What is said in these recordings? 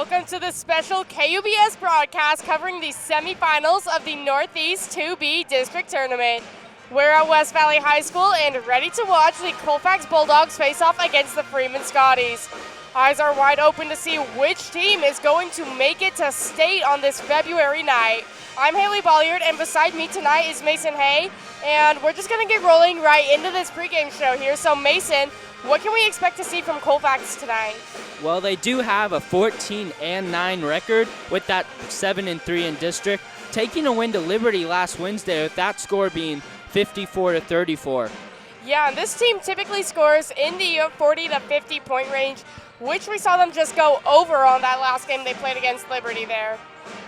Welcome to the special KUBS broadcast covering the semifinals of the NE2B District Tournament. We're at West Valley High School and ready to watch the Colfax Bulldogs face off against the Freeman Scotties. Eyes are wide open to see which team is going to make it to state on this February night. I'm Haley Bolliard, and beside me tonight is Mason Hay, and we're just going to get rolling right into this pregame show here. So Mason, what can we expect to see from Colfax tonight? Well, they do have a 14-9 record with that 7-3 in district, taking a win to Liberty last Wednesday with that score being 54-34. Yeah, and this team typically scores in the 40 to 50 point range, which we saw them just go over on that last game they played against Liberty there.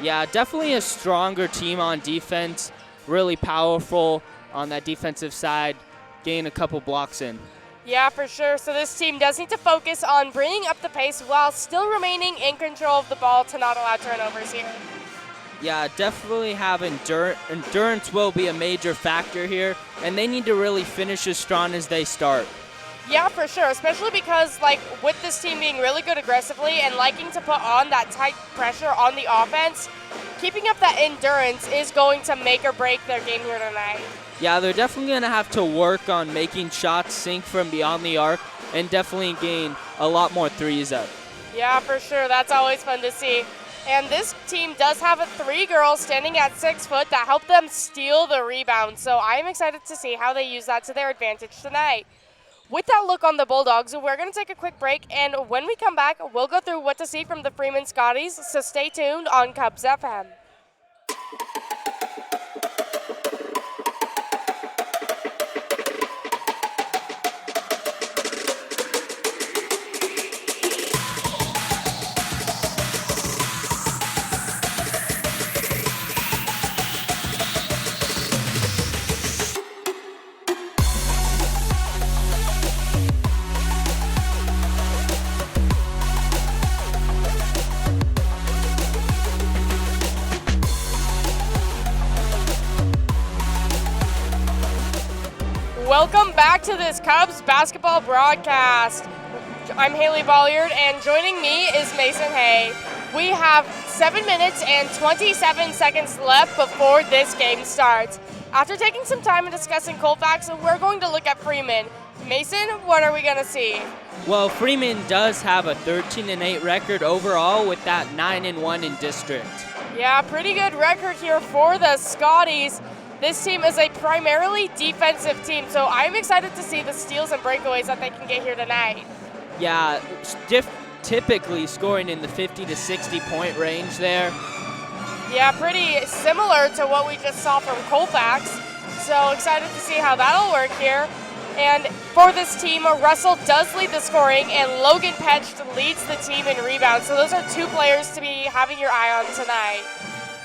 Yeah, definitely a stronger team on defense, really powerful on that defensive side, gain a couple blocks in. Yeah, for sure. So this team does need to focus on bringing up the pace while still remaining in control of the ball to not allow turnovers here. Yeah, definitely have endurance will be a major factor here, and they need to really finish as strong as they start. Yeah, for sure, especially because with this team being really good aggressively and liking to put on that tight pressure on the offense, keeping up that endurance is going to make or break their game here tonight. Yeah, they're definitely going to have to work on making shots sink from beyond the arc and definitely gain a lot more threes up. Yeah, for sure. That's always fun to see. And this team does have 3 girls standing at 6 foot that help them steal the rebound. So I'm excited to see how they use that to their advantage tonight. With that look on the Bulldogs, we're going to take a quick break. And when we come back, we'll go through what to see from the Freeman Scotties. So stay tuned on Cubs FM. Welcome back to this Cubs basketball broadcast. I'm Haley Bolliard, and joining me is Mason Hay. We have 7 minutes and 27 seconds left before this game starts. After taking some time and discussing Colfax, we're going to look at Freeman. Mason, what are we going to see? Well, Freeman does have a 13-8 record overall with that 9-1 in district. Yeah, pretty good record here for the Scotties. This team is a primarily defensive team, so I'm excited to see the steals and breakaways that they can get here tonight. Yeah, typically scoring in the 50 to 60 point range there. Yeah, pretty similar to what we just saw from Colfax. So excited to see how that'll work here. And for this team, Russell does lead the scoring, and Logan Petch leads the team in rebounds. So those are 2 players to be having your eye on tonight.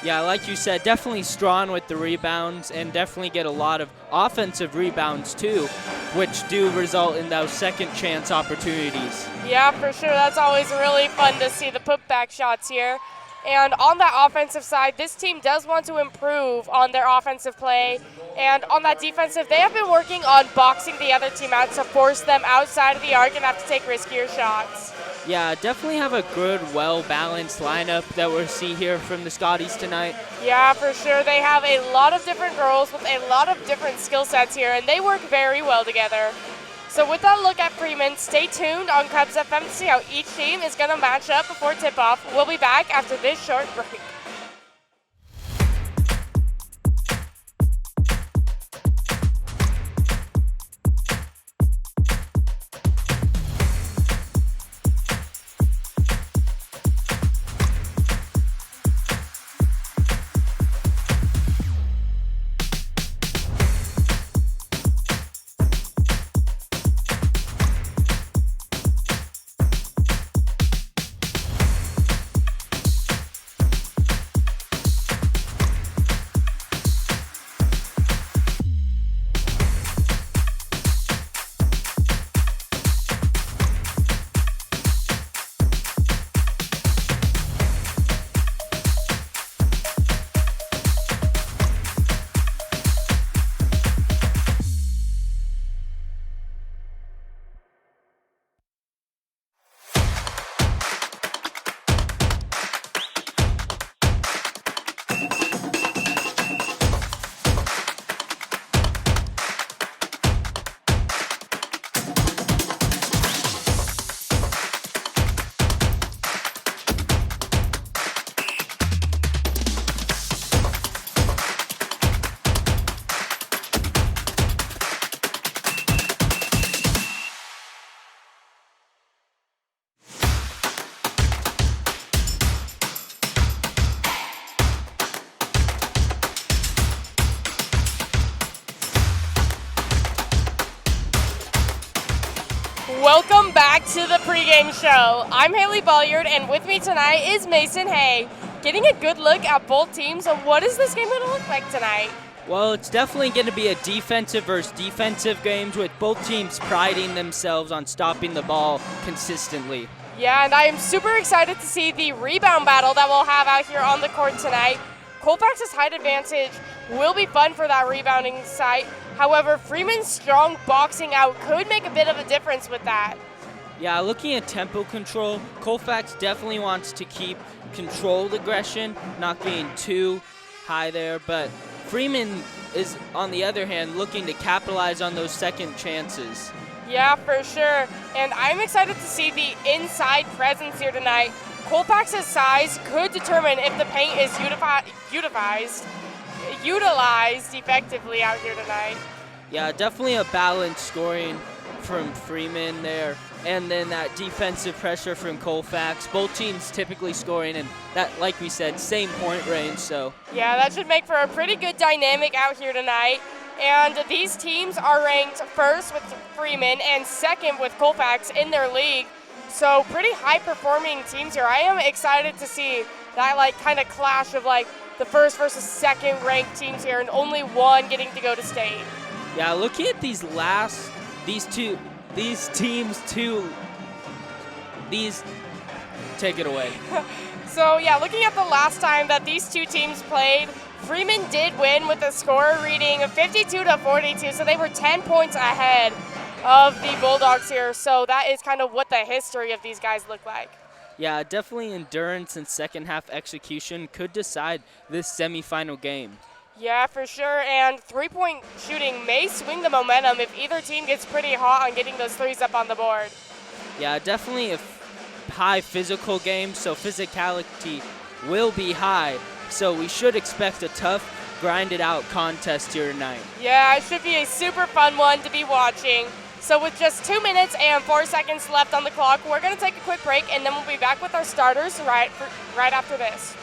Yeah, like you said, definitely strong with the rebounds and definitely get a lot of offensive rebounds too, which do result in those second chance opportunities. Yeah, for sure. That's always really fun to see the putback shots here. And on that offensive side, this team does want to improve on their offensive play. And on that defensive, they have been working on boxing the other team out to force them outside of the arc and have to take riskier shots. Yeah, definitely have a good, well-balanced lineup that we'll see here from the Scotties tonight. Yeah, for sure. They have a lot of different girls with a lot of different skill sets here, and they work very well together. So with that look at Freeman, stay tuned on Cubs FM to see how each team is going to match up before tip-off. We'll be back after this short break. Welcome back to the pregame show. I'm Haley Bolliard, and with me tonight is Mason Hay. Getting a good look at both teams. What is this game going to look like tonight? Well, it's definitely going to be a defensive versus defensive games with both teams priding themselves on stopping the ball consistently. Yeah, and I am super excited to see the rebound battle that we'll have out here on the court tonight. Colfax's height advantage will be fun for that rebounding site. However, Freeman's strong boxing out could make a bit of a difference with that. Yeah, looking at tempo control, Colfax definitely wants to keep controlled aggression, not being too high there, but Freeman is, on the other hand, looking to capitalize on those second chances. Yeah, for sure. And I'm excited to see the inside presence here tonight. Colfax's size could determine if the paint is utilized effectively out here tonight. Yeah, definitely a balanced scoring from Freeman there, and then that defensive pressure from Colfax. Both teams typically scoring, and that, like we said, same point range. So yeah, that should make for a pretty good dynamic out here tonight. And these teams are ranked first with Freeman and second with Colfax in their league. So pretty high-performing teams here. I am excited to see that kind of clash of the first versus second ranked teams here, and only one getting to go to state. Yeah, looking at these take it away. So yeah, looking at the last time that these two teams played, Freeman did win with a score reading of 52-42, so they were 10 points ahead of the Bulldogs here. So that is kind of what the history of these guys look like. Yeah, definitely endurance and second half execution could decide this semifinal game. Yeah, for sure, and three-point shooting may swing the momentum if either team gets pretty hot on getting those threes up on the board. Yeah, definitely a high physical game, so physicality will be high. So we should expect a tough, grinded-out contest here tonight. Yeah, it should be a super fun one to be watching. So with just 2 minutes and 4 seconds left on the clock, we're going to take a quick break, and then we'll be back with our starters right after this.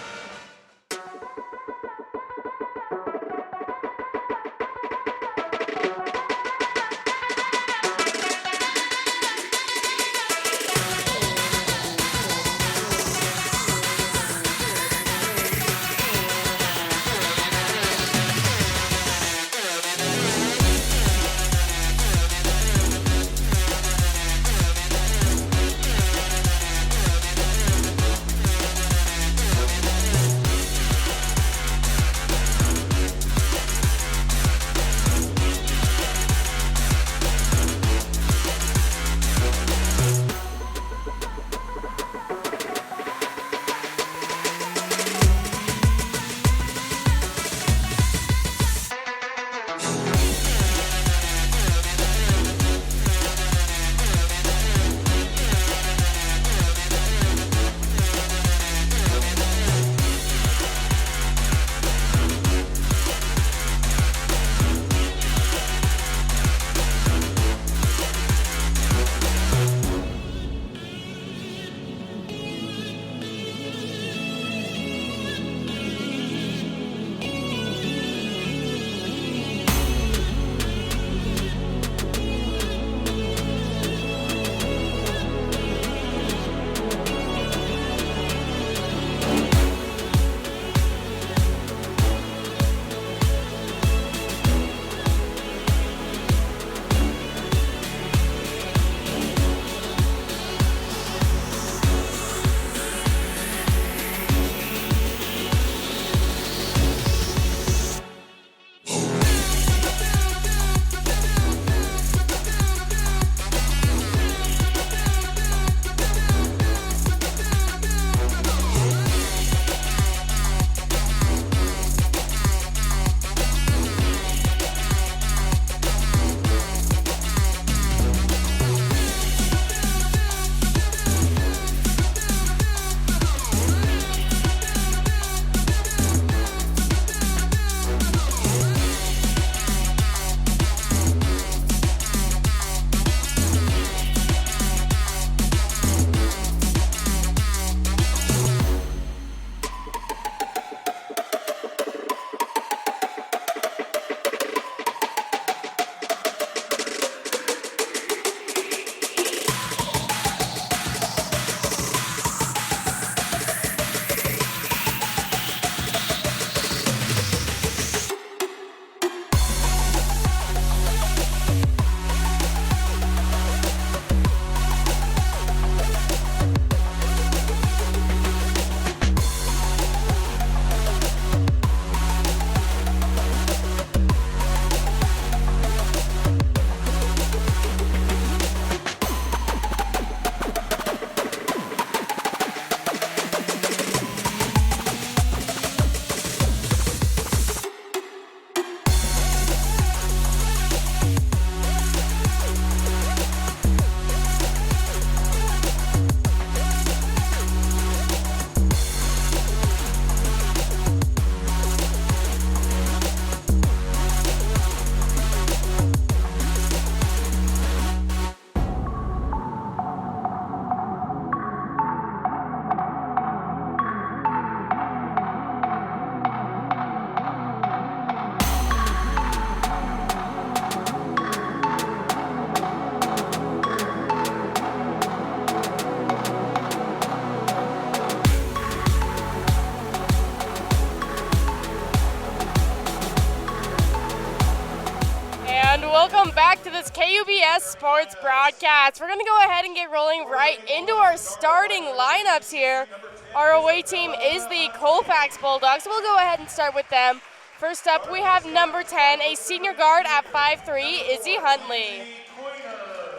this KUBS Sports broadcast. We're going to go ahead and get rolling right into our starting lineups here. Our away team is the Colfax Bulldogs. We'll go ahead and start with them. First up, we have number 10, a senior guard at 5'3", Izzy Huntley.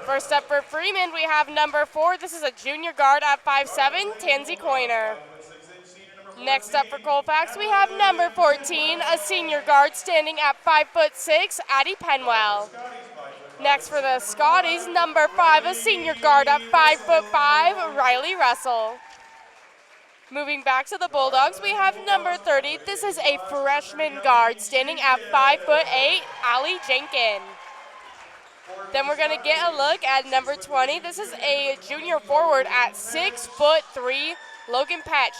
First up for Freeman, we have number 4. This is a junior guard at 5'7", Tansy Coiner. Next up for Colfax, we have number 14, a senior guard standing at 5'6", Addie Penwell. Next for the Scotties, number 5, a senior guard at 5'5", Riley Russell. Moving back to the Bulldogs, we have number 30. This is a freshman guard standing at 5'8", Allie Jenkin. Then we're going to get a look at number 20. This is a junior forward at 6'3", Logan Petched.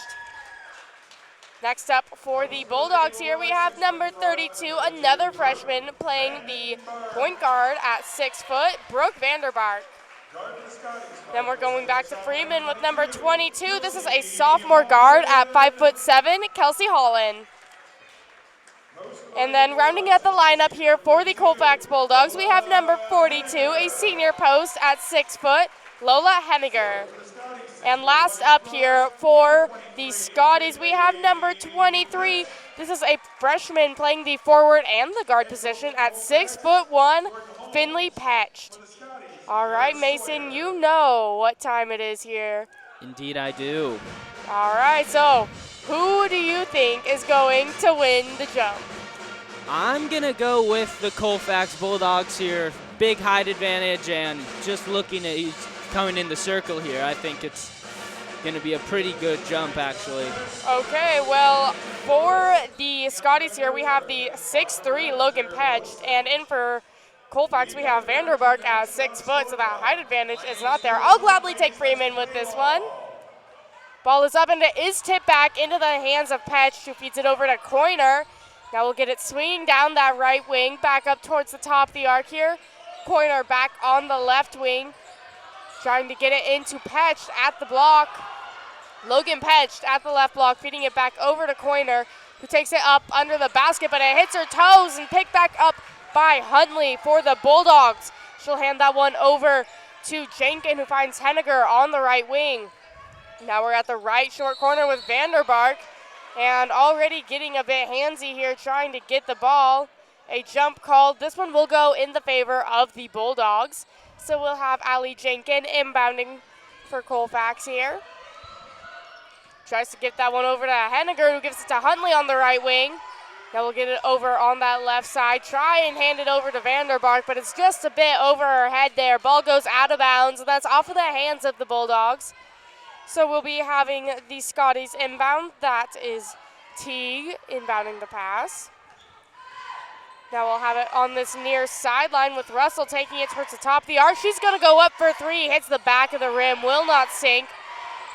Next up for the Bulldogs here, we have number 32, another freshman playing the point guard at 6 foot, Brooke Vanderbark. Then we're going back to Freeman with number 22. This is a sophomore guard at 5'7", Kelsey Holland. And then rounding out the lineup here for the Colfax Bulldogs, we have number 42, a senior post at 6 foot, Lola Henniger. And last up here for the Scotties, we have number 23. This is a freshman playing the forward and the guard position at 6'1", Finley Petched. All right, Mason, you know what time it is here. Indeed I do. All right, so who do you think is going to win the jump? I'm going to go with the Colfax Bulldogs here. Big height advantage, and just looking at coming in the circle here, I think it's going to be a pretty good jump, actually. Okay, well, for the Scotties here, we have the 6'3", Logan Petched, and in for Colfax, we have Vanderbark at 6 foot, so that height advantage is not there. I'll gladly take Freeman with this one. Ball is up, and it is tipped back into the hands of Petched, who feeds it over to Coiner. Now we'll get it swinging down that right wing, back up towards the top of the arc here. Coiner back on the left wing, trying to get it into Petched at the block. Logan Petched at the left block, feeding it back over to Coiner, who takes it up under the basket, but it hits her toes and picked back up by Huntley for the Bulldogs. She'll hand that one over to Jenkin, who finds Henniger on the right wing. Now we're at the right short corner with Vanderbark, and already getting a bit handsy here, trying to get the ball. A jump called. This one will go in the favor of the Bulldogs. So we'll have Allie Jenkin inbounding for Colfax here. Tries to get that one over to Henniger, who gives it to Huntley on the right wing. Now we'll get it over on that left side. Try and hand it over to Vanderbark, but it's just a bit over her head there. Ball goes out of bounds, and that's off of the hands of the Bulldogs. So we'll be having the Scotties inbound. That is Teague inbounding the pass. Now we'll have it on this near sideline with Russell taking it towards the top of the arc. She's going to go up for 3. Hits the back of the rim. Will not sink.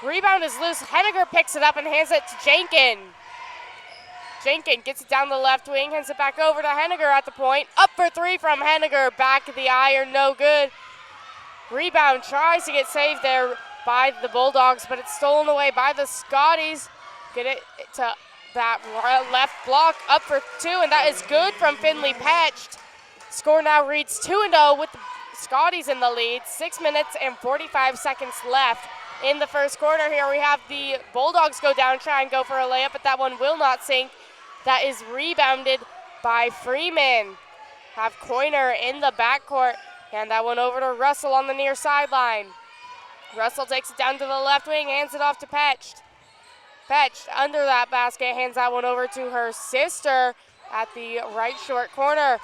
Rebound is loose. Henniger picks it up and hands it to Jenkin. Jenkin gets it down the left wing, hands it back over to Henniger at the point. Up for 3 from Henniger. Back of the iron, no good. Rebound tries to get saved there by the Bulldogs, but it's stolen away by the Scotties. Get it to that left block, up for 2, and that is good from Finley Petched. Score now reads 2-0 with the Scotties in the lead. 6 minutes and 45 seconds left in the first quarter here. We have the Bulldogs go down, try and go for a layup, but that one will not sink. That is rebounded by Freeman. Have Coiner in the backcourt, hand that one over to Russell on the near sideline. Russell takes it down to the left wing, hands it off to Petched. Petched under that basket, hands that one over to her sister at the right short corner.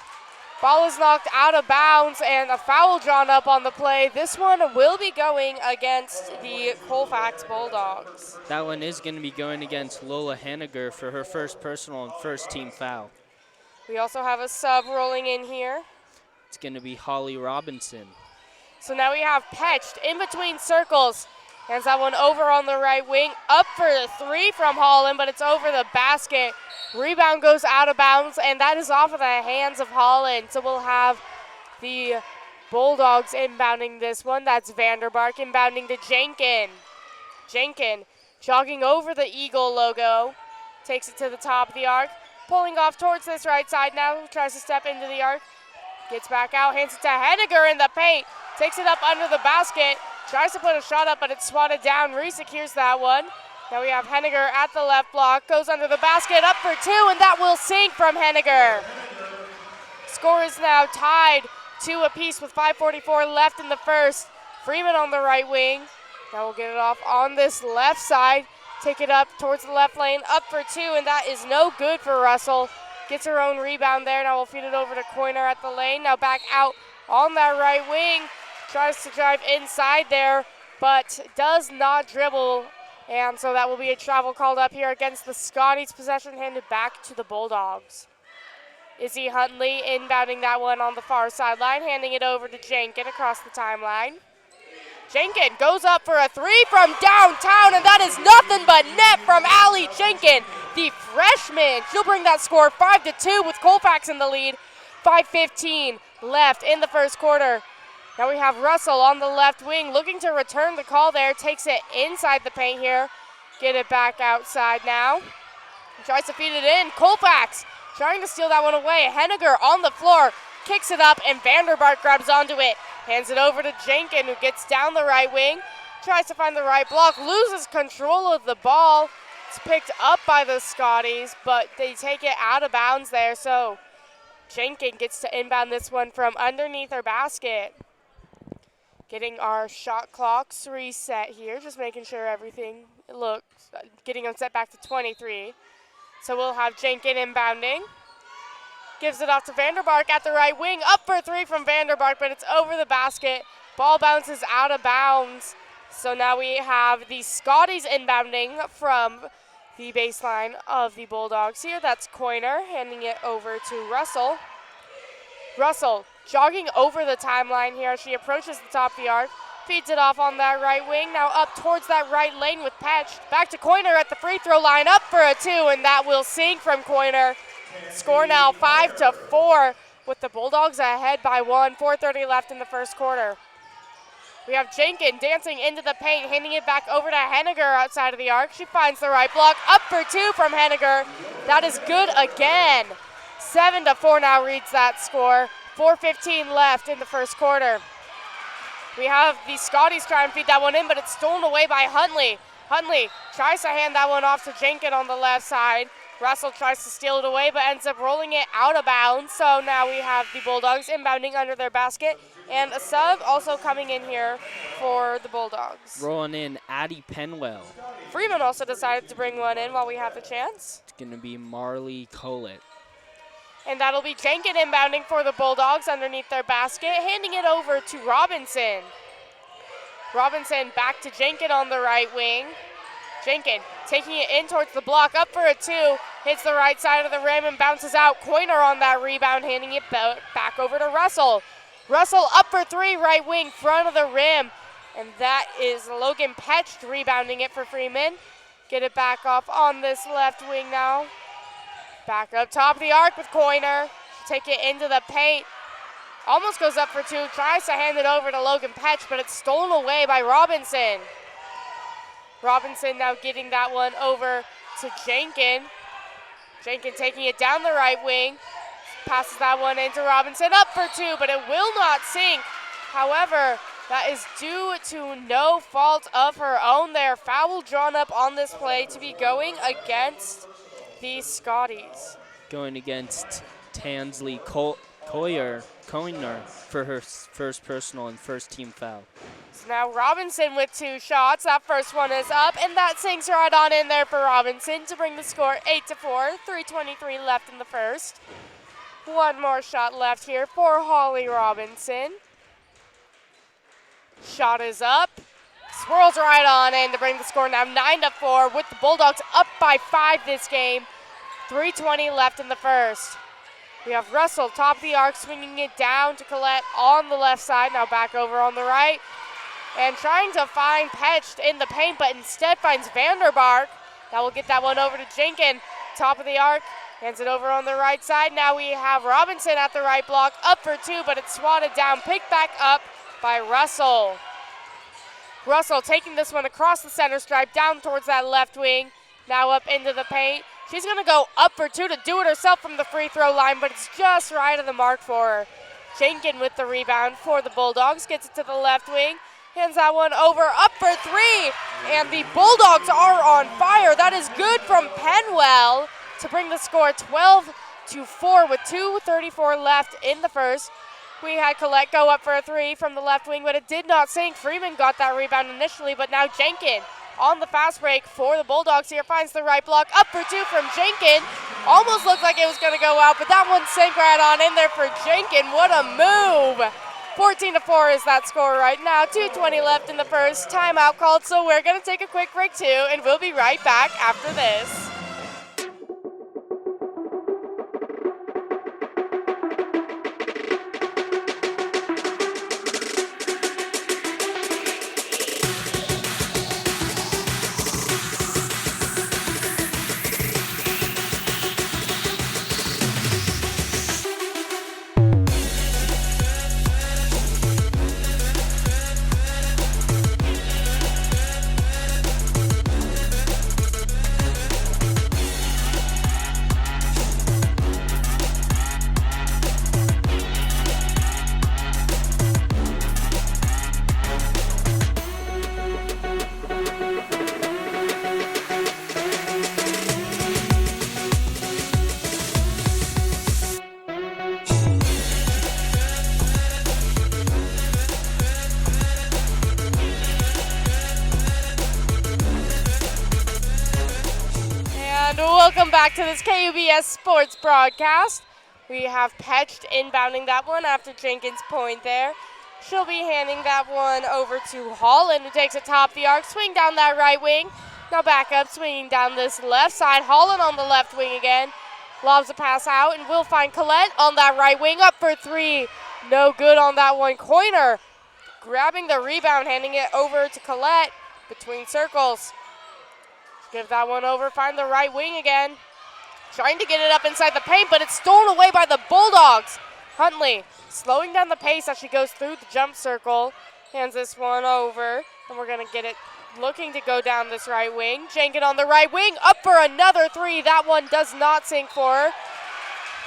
Ball is knocked out of bounds and a foul drawn up on the play. This one will be going against the Colfax Bulldogs. That one is going to be going against Lola Henniger for her first personal and first team foul. We also have a sub rolling in here. It's going to be Holly Robinson. So now we have Petched in between circles. Hands that one over on the right wing. Up for the 3 from Holland, but it's over the basket. Rebound goes out of bounds, and that is off of the hands of Holland. So we'll have the Bulldogs inbounding this one. That's Vanderbark inbounding to Jenkin. Jenkin jogging over the Eagle logo. Takes it to the top of the arc. Pulling off towards this right side now. Tries to step into the arc. Gets back out, hands it to Henniger in the paint. Takes it up under the basket. Tries to put a shot up, but it's swatted down. Reese secures that one. Now we have Henniger at the left block. Goes under the basket, up for two, and that will sink from Henniger. Score is now tied 2 apiece with 5:44 left in the first. Freeman on the right wing. Now we'll get it off on this left side. Take it up towards the left lane, up for two, and that is no good for Russell. Gets her own rebound there. Now we'll feed it over to Coiner at the lane. Now back out on that right wing. Tries to drive inside there, but does not dribble. And so that will be a travel called up here against the Scotties. Possession handed back to the Bulldogs. Izzy Huntley inbounding that one on the far sideline, handing it over to Jenkin across the timeline. Jenkin goes up for a three from downtown, and that is nothing but net from Allie Jenkin, the freshman. She'll bring that score 5-2 with Colfax in the lead. 5:15 left in the first quarter. Now we have Russell on the left wing looking to return the call there. Takes it inside the paint here. Get it back outside now. Tries to feed it in. Colfax trying to steal that one away. Henniger on the floor. Kicks it up, and Vanderbart grabs onto it. Hands it over to Jenkin, who gets down the right wing. Tries to find the right block. Loses control of the ball. It's picked up by the Scotties, but they take it out of bounds there. So Jenkin gets to inbound this one from underneath her basket. Getting our shot clocks reset here, just making sure everything looks, getting them set back to 23. So we'll have Jenkin inbounding. Gives it off to Vanderbark at the right wing. Up for three from Vanderbark, but it's over the basket. Ball bounces out of bounds. So now we have the Scotties inbounding from the baseline of the Bulldogs here. That's Coiner handing it over to Russell. Russell jogging over the timeline here as she approaches the top of the arc. Feeds it off on that right wing. Now up towards that right lane with Petch. Back to Coiner at the free throw line. Up for a two, and that will sink from Coiner. Score now 5-4 with the Bulldogs ahead by 1. 4:30 left in the first quarter. We have Jenkin dancing into the paint, handing it back over to Henniger outside of the arc. She finds the right block. Up for two from Henniger. That is good again. 7-4 now reads that score. 4:15 left in the first quarter. We have the Scotties trying to feed that one in, but it's stolen away by Huntley. Huntley tries to hand that one off to Jenkin on the left side. Russell tries to steal it away, but ends up rolling it out of bounds. So now we have the Bulldogs inbounding under their basket, and a sub also coming in here for the Bulldogs. Rolling in Addie Penwell. Freeman also decided to bring one in while we have the chance. It's going to be Marley Collett. And that'll be Jenkin inbounding for the Bulldogs underneath their basket, handing it over to Robinson. Robinson back to Jenkin on the right wing. Jenkin taking it in towards the block, up for a two, hits the right side of the rim and bounces out. Coiner on that rebound, handing it back over to Russell. Russell up for three, right wing, front of the rim. And that is Logan Petch rebounding it for Freeman. Get it back off on this left wing now. Back up top of the arc with Coiner. Take it into the paint. Almost goes up for two, tries to hand it over to Logan Petch, but it's stolen away by Robinson. Robinson now getting that one over to Jenkin. Jenkin taking it down the right wing. Passes that one into Robinson, up for two, but it will not sink. However, that is due to no fault of her own there. Foul drawn up on this play to be going against the Scotties. Going against Tansley Coiner for her first personal and first team foul. So now Robinson with two shots. That first one is up, and that sinks right on in there for Robinson to bring the score 8-4. 3:23 left in the first. One more shot left here for Holly Robinson. Shot is up. Swirls right on in to bring the score now 9-4 with the Bulldogs up by 5 this game. 3:20 left in the first. We have Russell, top of the arc, swinging it down to Collette on the left side. Now back over on the right. And trying to find Petch in the paint, but instead finds Vanderbark. That will get that one over to Jenkin. Top of the arc, hands it over on the right side. Now we have Robinson at the right block, up for two, but it's swatted down, picked back up by Russell. Russell taking this one across the center stripe, down towards that left wing. Now up into the paint. She's going to go up for two to do it herself from the free throw line, but it's just right of the mark for her. Jenkins with the rebound for the Bulldogs. Gets it to the left wing. Hands that one over, up for three. And the Bulldogs are on fire. That is good from Penwell to bring the score 12-4 with 2:34 left in the first. We had Collette go up for a three from the left wing, but it did not sink. Freeman got that rebound initially, but now Jenkins on the fast break for the Bulldogs here finds the right block. Up for two from Jenkins. Almost looked like it was going to go out, but that one sank right on in there for Jenkins. What a move. 14-4 is that score right now. 2:20 left in the first. Timeout called, so we're going to take a quick break too, and we'll be right back after this. Welcome back to this KUBS Sports broadcast. We have Petched inbounding that one after Jenkins' point there. She'll be handing that one over to Holland, who takes it top the arc, swing down that right wing. Now back up, swinging down this left side. Holland on the left wing again. Lobs a pass out, and we'll find Collette on that right wing, up for three. No good on that one. Coiner grabbing the rebound, handing it over to Collette between circles. Give that one over, find the right wing again. Trying to get it up inside the paint, but it's stolen away by the Bulldogs. Huntley slowing down the pace as she goes through the jump circle. Hands this one over, and we're going to get it looking to go down this right wing. Jenkins on the right wing, up for another three. That one does not sink for her.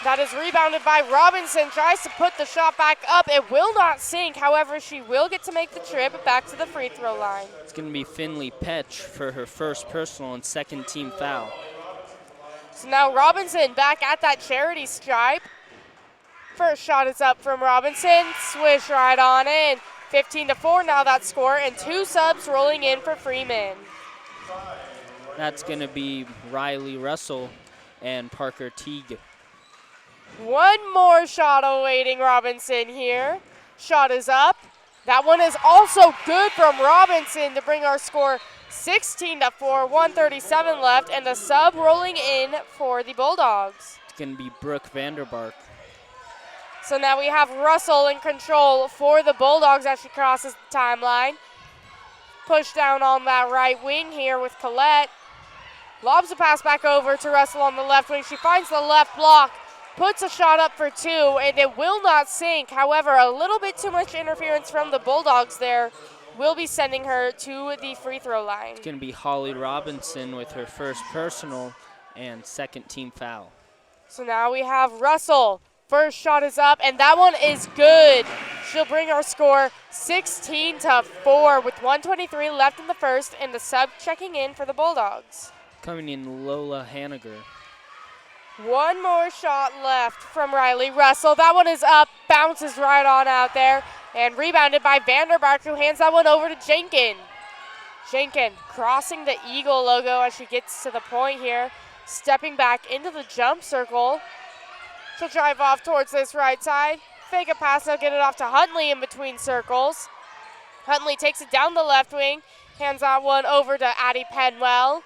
That is rebounded by Robinson. Tries to put the shot back up. It will not sink. However, she will get to make the trip back to the free throw line. It's going to be Finley Petch for her first personal and second team foul. So now Robinson back at that charity stripe. First shot is up from Robinson. Swish right on in. 15-4 now that score, and two subs rolling in for Freeman. That's going to be Riley Russell and Parker Teague. One more shot awaiting Robinson here. Shot is up. That one is also good from Robinson to bring our score 16-4, 1:37 left, and the sub rolling in for the Bulldogs. It's going to be Brooke Vanderbark. So now we have Russell in control for the Bulldogs as she crosses the timeline. Push down on that right wing here with Collette. Lobs the pass back over to Russell on the left wing. She finds the left block, puts a shot up for two, and it will not sink. However, a little bit too much interference from the Bulldogs there will be sending her to the free throw line. It's going to be Holly Robinson with her first personal and second team foul. So now we have Russell. First shot is up, and that one is good. She'll bring our score 16-4 with 1:23 left in the first, and the sub checking in for the Bulldogs. Coming in Lola Haniger. One more shot left from Riley Russell. That one is up, bounces right on out there, and rebounded by Vanderbark, who hands that one over to Jenkins. Jenkins crossing the Eagle logo as she gets to the point here, stepping back into the jump circle. She'll drive off towards this right side. Fake a pass, now get it off to Huntley in between circles. Huntley takes it down the left wing, hands that one over to Addie Penwell.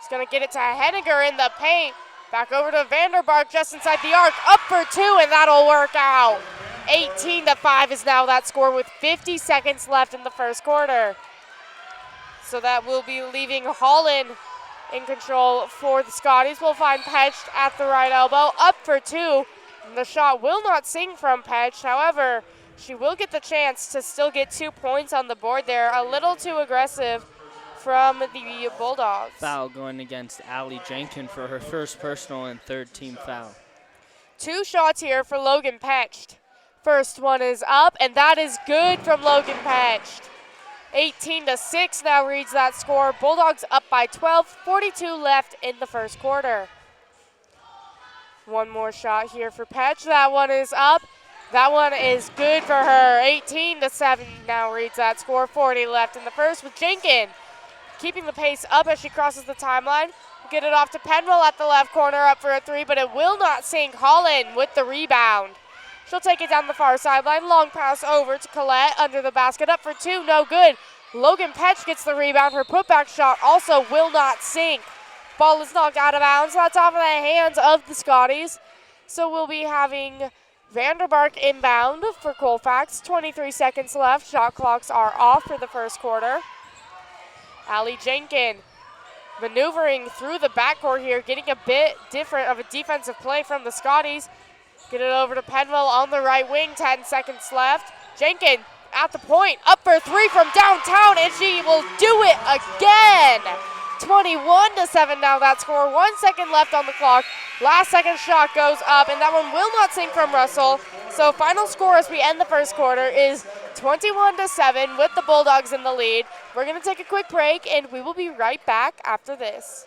She's going to get it to Henniger in the paint. Back over to Vanderbark just inside the arc. Up for two, and that'll work out. 18-5 is now that score with 50 seconds left in the first quarter. So that will be leaving Holland in control for the Scotties. We'll find Petched at the right elbow. Up for two. The shot will not sink from Petched. However, she will get the chance to still get 2 points on the board there. A little too aggressive from the Bulldogs. Foul going against Allie Jenkins for her first personal and third team foul. 2 shots here for Logan Petched. First one is up, and that is good from Logan Petch. 18-6 now reads that score. Bulldogs up by 12, 42 left in the first quarter. One more shot here for Petch. That one is up. That one is good for her. 18-7 now reads that score. 40 left in the first with Jenkins keeping the pace up as she crosses the timeline. Get it off to Penwell at the left corner, up for a three, but it will not sink. Holland with the rebound. She'll take it down the far sideline. Long pass over to Colette under the basket, up for two, no good. Logan Petch gets the rebound. Her putback shot also will not sink. Ball is knocked out of bounds. That's off of the hands of the Scotties. So we'll be having Vanderbark inbound for Colfax. 23 seconds left. Shot clocks are off for the first quarter. Allie Jenkins maneuvering through the backcourt here, getting a bit different of a defensive play from the Scotties. Get it over to Penwell on the right wing, 10 seconds left. Jenkins at the point, up for three from downtown, and she will do it again. 21-7 now that score, 1 second left on the clock. Last second shot goes up, and that one will not sink from Russell. So final score as we end the first quarter is 21-7 with the Bulldogs in the lead. We're gonna take a quick break, and we will be right back after this.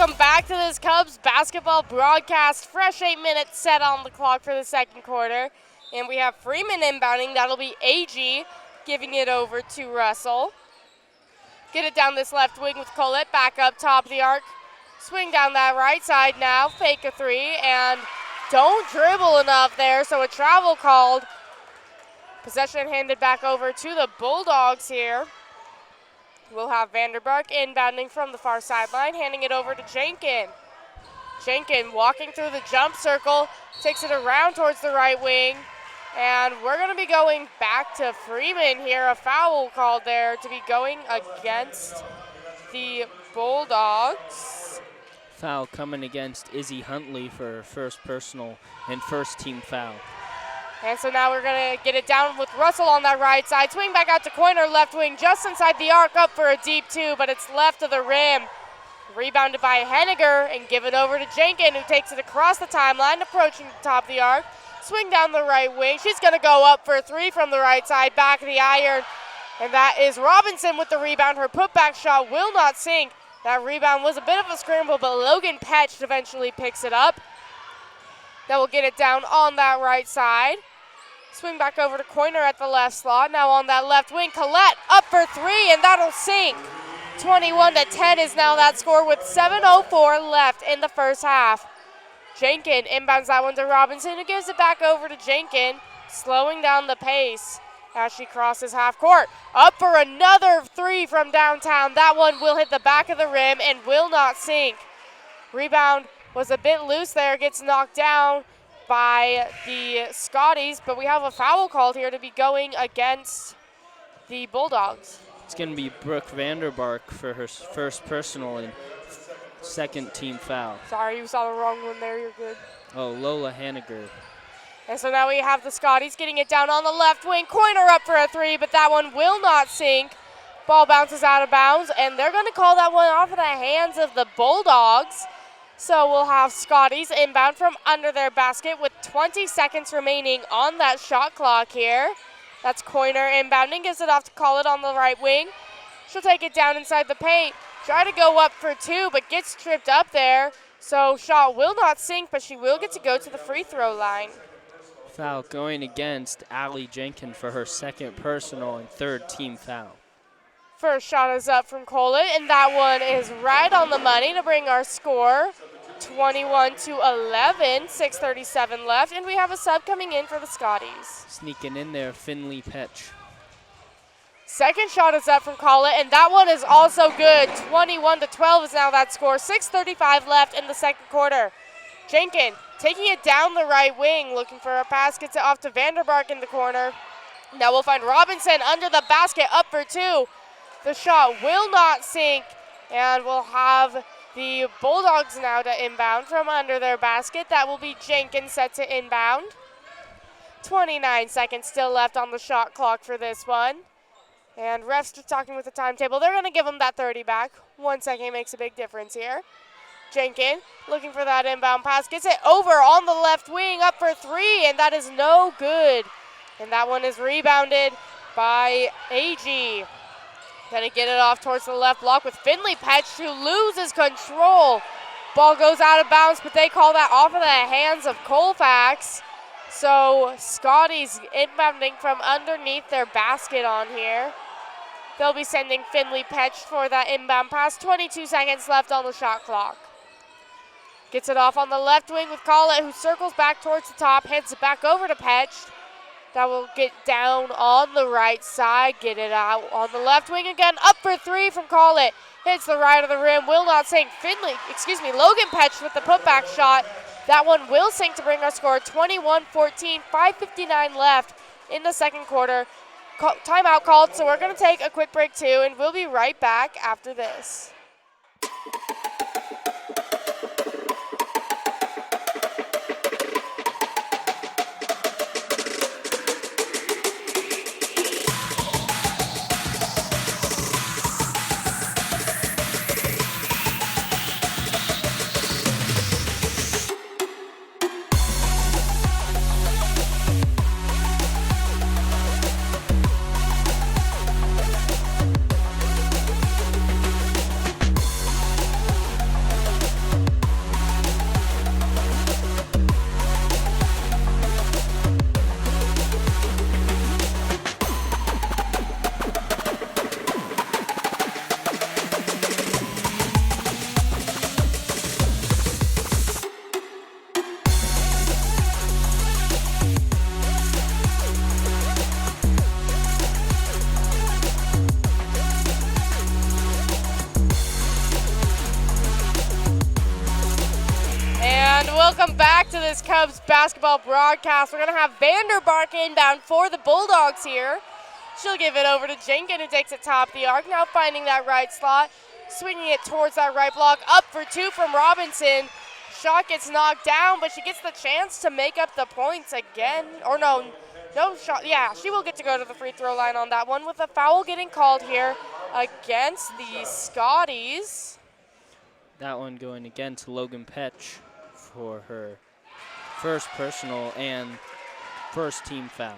Welcome back to this Cubs basketball broadcast. Fresh 8 minutes set on the clock for the second quarter. And we have Freeman inbounding. That'll be AG giving it over to Russell. Get it down this left wing with Colette back up top of the arc. Swing down that right side now. Fake a three and don't dribble enough there. So a travel called. Possession handed back over to the Bulldogs here. We'll have Vanderbark inbounding from the far sideline, handing it over to Jenkins. Jenkins walking through the jump circle, takes it around towards the right wing, and we're going to be going back to Freeman here. A foul called there to be going against the Bulldogs. Foul coming against Izzy Huntley for her first personal and first team foul. And so now we're going to get it down with Russell on that right side. Swing back out to Coiner, left wing, just inside the arc, up for a deep two, but it's left of the rim. Rebounded by Henniger and give it over to Jenkins, who takes it across the timeline, approaching the top of the arc. Swing down the right wing. She's going to go up for a three from the right side, back of the iron. And that is Robinson with the rebound. Her putback shot will not sink. That rebound was a bit of a scramble, but Logan Petch eventually picks it up. That will get it down on that right side. Swing back over to Coiner at the left slot. Now on that left wing, Colette up for three, and that'll sink. 21-10 is now that score with 7:04 left in the first half. Jenkins inbounds that one to Robinson, who gives it back over to Jenkins, slowing down the pace as she crosses half court. Up for another three from downtown. That one will hit the back of the rim and will not sink. Rebound was a bit loose there, gets knocked down by the Scotties, but we have a foul called here to be going against the Bulldogs. It's going to be Brooke Vanderbark for her first personal and second team foul. Sorry, you saw the wrong one there. You're good. Oh, Lola Henniger. And so now we have the Scotties getting it down on the left wing. Coiner up for a three, but that one will not sink. Ball bounces out of bounds, and they're going to call that one off of the hands of the Bulldogs. So we'll have Scotties inbound from under their basket with 20 seconds remaining on that shot clock here. That's Coiner inbounding, gives it off to Collett on the right wing. She'll take it down inside the paint. Try to go up for two, but gets tripped up there. So shot will not sink, but she will get to go to the free throw line. Foul going against Allie Jenkins for her second personal and third team foul. First shot is up from Colin, and that one is right on the money to bring our score 21-11, 6:37 left, and we have a sub coming in for the Scotties. Sneaking in there, Finley Petch. Second shot is up from Colin, and that one is also good. 21-12 is now that score. 6:35 left in the second quarter. Jenkins taking it down the right wing, looking for a pass, gets it off to Vanderbark in the corner. Now we'll find Robinson under the basket, up for two. The shot will not sink, and we'll have the Bulldogs now to inbound from under their basket. That will be Jenkins set to inbound. 29 seconds still left on the shot clock for this one. And refs just talking with the timetable. They're going to give them that 30 back. 1 second makes a big difference here. Jenkins looking for that inbound pass. Gets it over on the left wing, up for three, and that is no good. And that one is rebounded by AG. Gonna get it off towards the left block with Finley Petch, who loses control. Ball goes out of bounds, but they call that off of the hands of Colfax. So Scotty's inbounding from underneath their basket on here. They'll be sending Finley Petch for that inbound pass. 22 seconds left on the shot clock. Gets it off on the left wing with Collett, who circles back towards the top, hands it back over to Petch. That will get down on the right side, get it out on the left wing again. Up for three from Collett. Hits the right of the rim, will not sink. Logan Petch with the putback shot. That one will sink to bring our score 21-14, 5:59 left in the second quarter. Timeout called, so we're going to take a quick break too, and we'll be right back after this. Welcome back to this Cubs basketball broadcast. We're going to have Vanderbark inbound for the Bulldogs here. She'll give it over to Jenkins, who takes it top of the arc. Now finding that right slot, swinging it towards that right block. Up for two from Robinson. Shot gets knocked down, but she gets the chance to make up the points again. Or no shot. Yeah, she will get to go to the free throw line on that one with a foul getting called here against the Scotties. That one going against Logan Petch for her first personal and first team foul.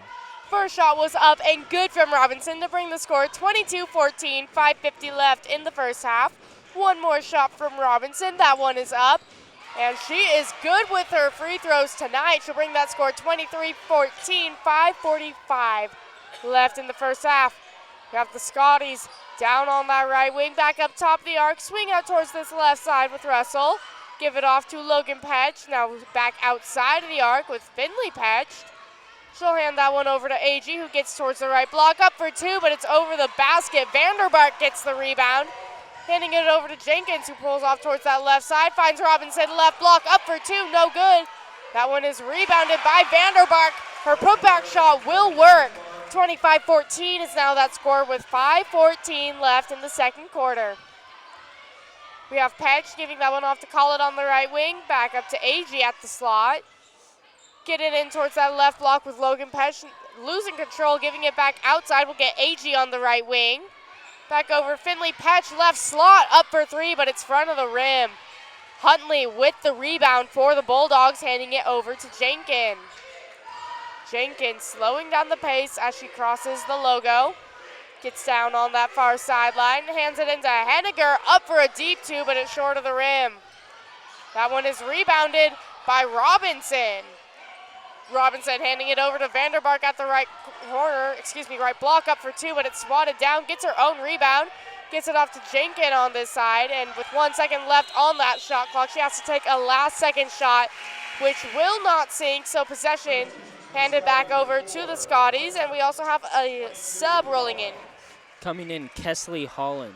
First shot was up and good from Robinson to bring the score 22-14, 5:50 left in the first half. One more shot from Robinson. That one is up, and she is good with her free throws tonight. She'll bring that score 23-14, 5:45 left in the first half. We have the Scotties down on that right wing, back up top of the arc, swing out towards this left side with Russell. Give it off to Logan Petch. Now back outside of the arc with Finley Petch. She'll hand that one over to AG, who gets towards the right block. Up for two, but it's over the basket. Vanderbark gets the rebound. Handing it over to Jenkins, who pulls off towards that left side. Finds Robinson, left block. Up for two, no good. That one is rebounded by Vanderbark. Her putback shot will work. 25-14 is now that score with 5:14 left in the second quarter. We have Petch giving that one off to Collett on the right wing. Back up to AG at the slot. Getting in towards that left block with Logan Petch. Losing control, giving it back outside. We'll get AG on the right wing. Back over Finley Petch, left slot, up for three, but it's front of the rim. Huntley with the rebound for the Bulldogs, handing it over to Jenkins. Jenkins slowing down the pace as she crosses the logo. Gets down on that far sideline, hands it into Henniger, up for a deep two, but it's short of the rim. That one is rebounded by Robinson. Robinson handing it over to Vanderbark at the right corner, right block up for two, but it's swatted down, gets her own rebound, gets it off to Jenkins on this side, and with 1 second left on that shot clock, she has to take a last-second shot, which will not sink, so possession handed back over to the Scotties, and we also have a sub rolling in. Coming in, Kesley Holland.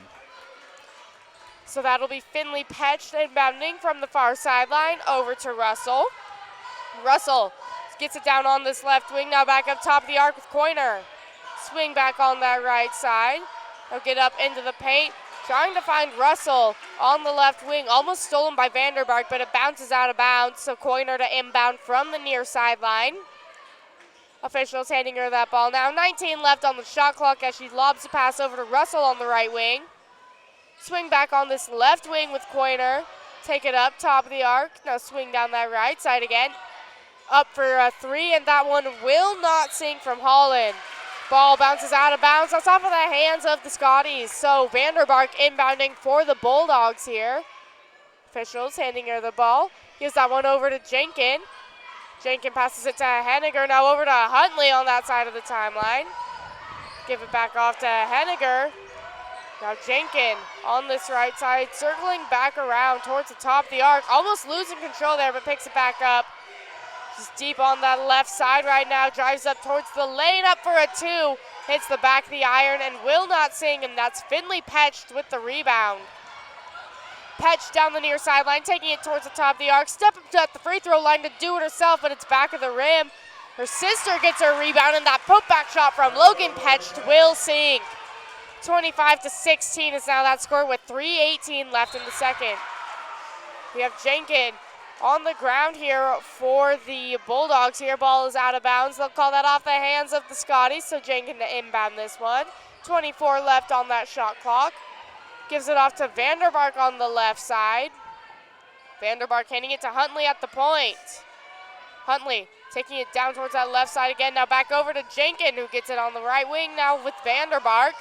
So that'll be Finley Petch inbounding from the far sideline over to Russell. Russell gets it down on this left wing, now back up top of the arc with Coiner. Swing back on that right side. They'll get up into the paint, trying to find Russell on the left wing, almost stolen by Vanderbark, but it bounces out of bounds, so Coiner to inbound from the near sideline. Officials handing her that ball now. 19 left on the shot clock as she lobs the pass over to Russell on the right wing. Swing back on this left wing with Coiner. Take it up, top of the arc. Now swing down that right side again. Up for a three, and that one will not sink from Holland. Ball bounces out of bounds. That's off of the hands of the Scotties. So Vanderbark inbounding for the Bulldogs here. Officials handing her the ball. Gives that one over to Jenkins. Jenkins passes it to Henniger. Now over to Huntley on that side of the timeline. Give it back off to Henniger. Now Jenkins on this right side, circling back around towards the top of the arc. Almost losing control there, but picks it back up. She's deep on that left side right now. Drives up towards the lane, up for a two. Hits the back of the iron and will not sing, and that's Finley Petch with the rebound. Petch down the near sideline, taking it towards the top of the arc. Step up at the free throw line to do it herself, but it's back of the rim. Her sister gets her rebound, and that putback shot from Logan Petch will sink. 25-16 is now that score with 3:18 left in the second. We have Jenkins on the ground here for the Bulldogs here. Ball is out of bounds. They'll call that off the hands of the Scotties, so Jenkins to inbound this one. 24 left on that shot clock. Gives it off to Vanderbark on the left side. Vanderbark handing it to Huntley at the point. Huntley taking it down towards that left side again. Now back over to Jenkins, who gets it on the right wing now with Vanderbark.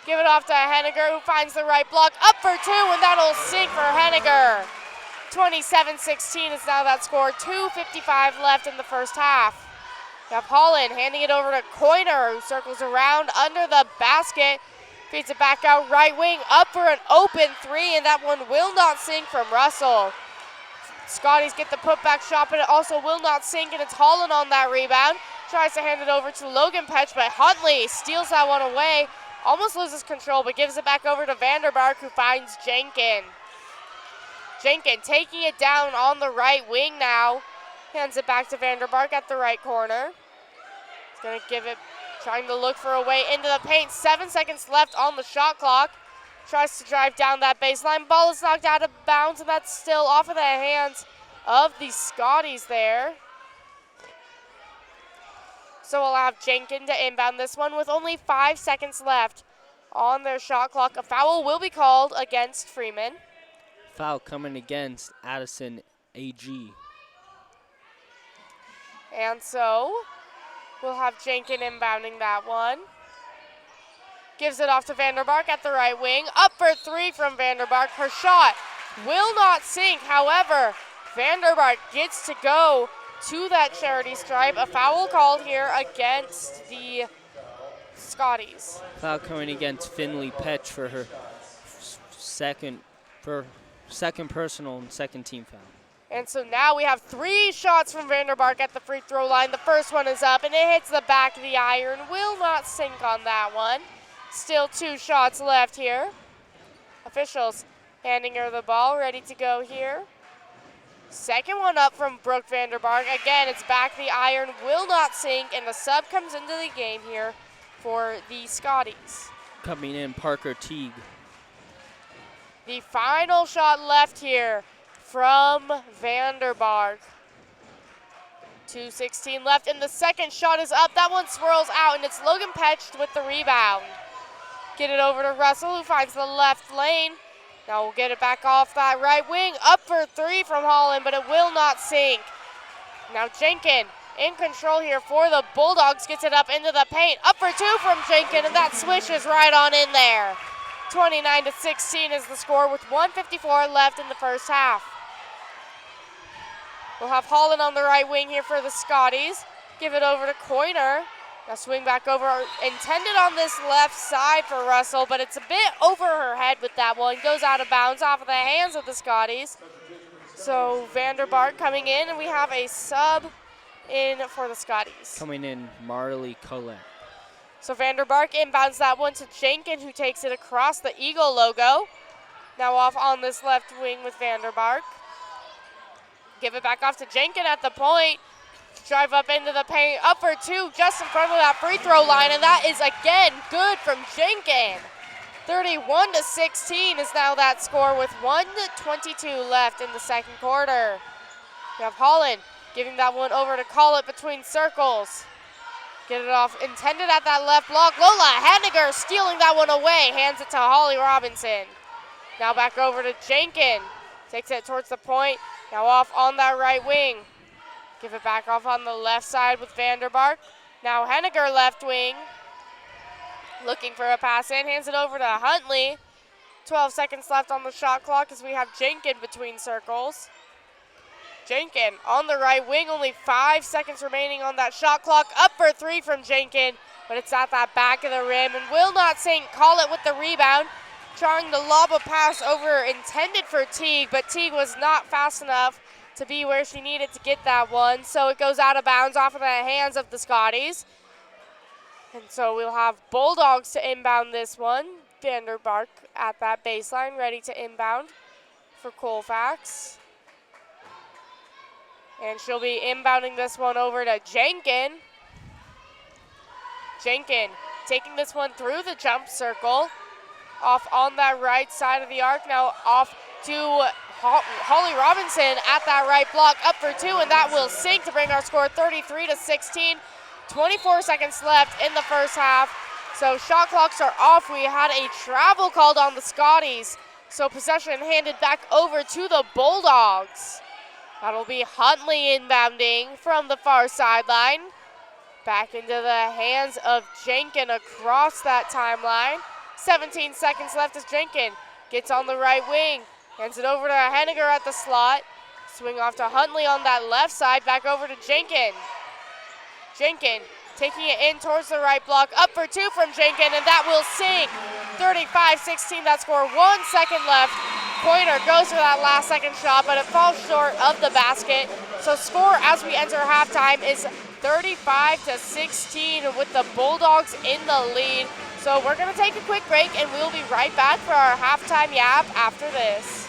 Give it off to Henniger, who finds the right block. Up for two, and that'll sink for Henniger. 27-16 is now that score. 2:55 left in the first half. You have Holland handing it over to Coiner, who circles around under the basket. Feeds it back out right wing, up for an open three, and that one will not sink from Russell. Scotties get the putback shot, but it also will not sink, and it's Holland on that rebound. Tries to hand it over to Logan Petch, but Huntley steals that one away. Almost loses control, but gives it back over to Vanderbark, who finds Jenkins. Jenkins taking it down on the right wing now. Hands it back to Vanderbark at the right corner. He's going to give it, trying to look for a way into the paint. 7 seconds left on the shot clock. Tries to drive down that baseline. Ball is knocked out of bounds, and that's still off of the hands of the Scotties there. So we'll have Jenkins to inbound this one with only 5 seconds left on their shot clock. A foul will be called against Freeman. Foul coming against Addison AG. And so we'll have Jenkins inbounding that one. Gives it off to Vanderbark at the right wing. Up for three from Vanderbark. Her shot will not sink. However, Vanderbark gets to go to that charity stripe. A foul called here against the Scotties. Foul coming against Finley Petch for her second personal and second team foul. And so now we have 3 shots from Vanderbark at the free throw line. The first one is up, and it hits the back of the iron. Will not sink on that one. Still 2 shots left here. Officials handing her the ball, ready to go here. Second one up from Brooke Vanderbark. Again, it's back the iron, will not sink, and the sub comes into the game here for the Scotties. Coming in, Parker Teague. The final shot left here from Vanderbark. 2:16 left, and the second shot is up. That one swirls out, and it's Logan Petch with the rebound. Get it over to Russell, who finds the left lane. Now we'll get it back off that right wing. Up for 3 from Holland, but it will not sink. Now Jenkins in control here for the Bulldogs. Gets it up into the paint. Up for 2 from Jenkins, and that swishes right on in there. 29-16 is the score with 1:54 left in the first half. We'll have Holland on the right wing here for the Scotties. Give it over to Coiner. Now swing back over, intended on this left side for Russell, but it's a bit over her head with that one. Goes out of bounds off of the hands of the Scotties. So Vanderbark coming in, and we have a sub in for the Scotties. Coming in, Marley Cullen. So Vanderbark inbounds that one to Jenkins, who takes it across the Eagle logo. Now off on this left wing with Vanderbark. Give it back off to Jenkins at the point. Drive up into the paint, up for two, just in front of that free throw line, and that is again good from Jenkins. 31-16 is now that score with 1:22 left in the second quarter. We have Holland giving that one over to Collett between circles. Get it off, intended at that left block. Lola Henniger stealing that one away, hands it to Holly Robinson. Now back over to Jenkins, takes it towards the point, now off on that right wing. Give it back off on the left side with Vanderbark. Now Henniger left wing. Looking for a pass in, hands it over to Huntley. 12 seconds left on the shot clock as we have Jenkins between circles. Jenkins on the right wing, only 5 seconds remaining on that shot clock. Up for three from Jenkins, but it's at that back of the rim, and will not St. Collett with the rebound. Trying to lob a pass over intended for Teague, but Teague was not fast enough to be where she needed to get that one. So it goes out of bounds off of the hands of the Scotties. And so we'll have Bulldogs to inbound this one. Vanderbark at that baseline, ready to inbound for Colfax. And she'll be inbounding this one over to Jenkins. Jenkins taking this one through the jump circle. Off on that right side of the arc, now off to Holly Robinson at that right block, up for two, and that will sink to bring our score 33-16. 24 seconds left in the first half. So shot clocks are off. We had a travel called on the Scotties. So possession handed back over to the Bulldogs. That'll be Huntley inbounding from the far sideline. Back into the hands of Jenkins across that timeline. 17 seconds left as Jenkins gets on the right wing. Hands it over to Henniger at the slot. Swing off to Huntley on that left side. Back over to Jenkins. Jenkins taking it in towards the right block. Up for two from Jenkins, and that will sink. 35-16, that score. 1 second left. Pointer goes for that last second shot, but it falls short of the basket. So score as we enter halftime is 35-16 with the Bulldogs in the lead. So we're going to take a quick break, and we'll be right back for our halftime yap after this.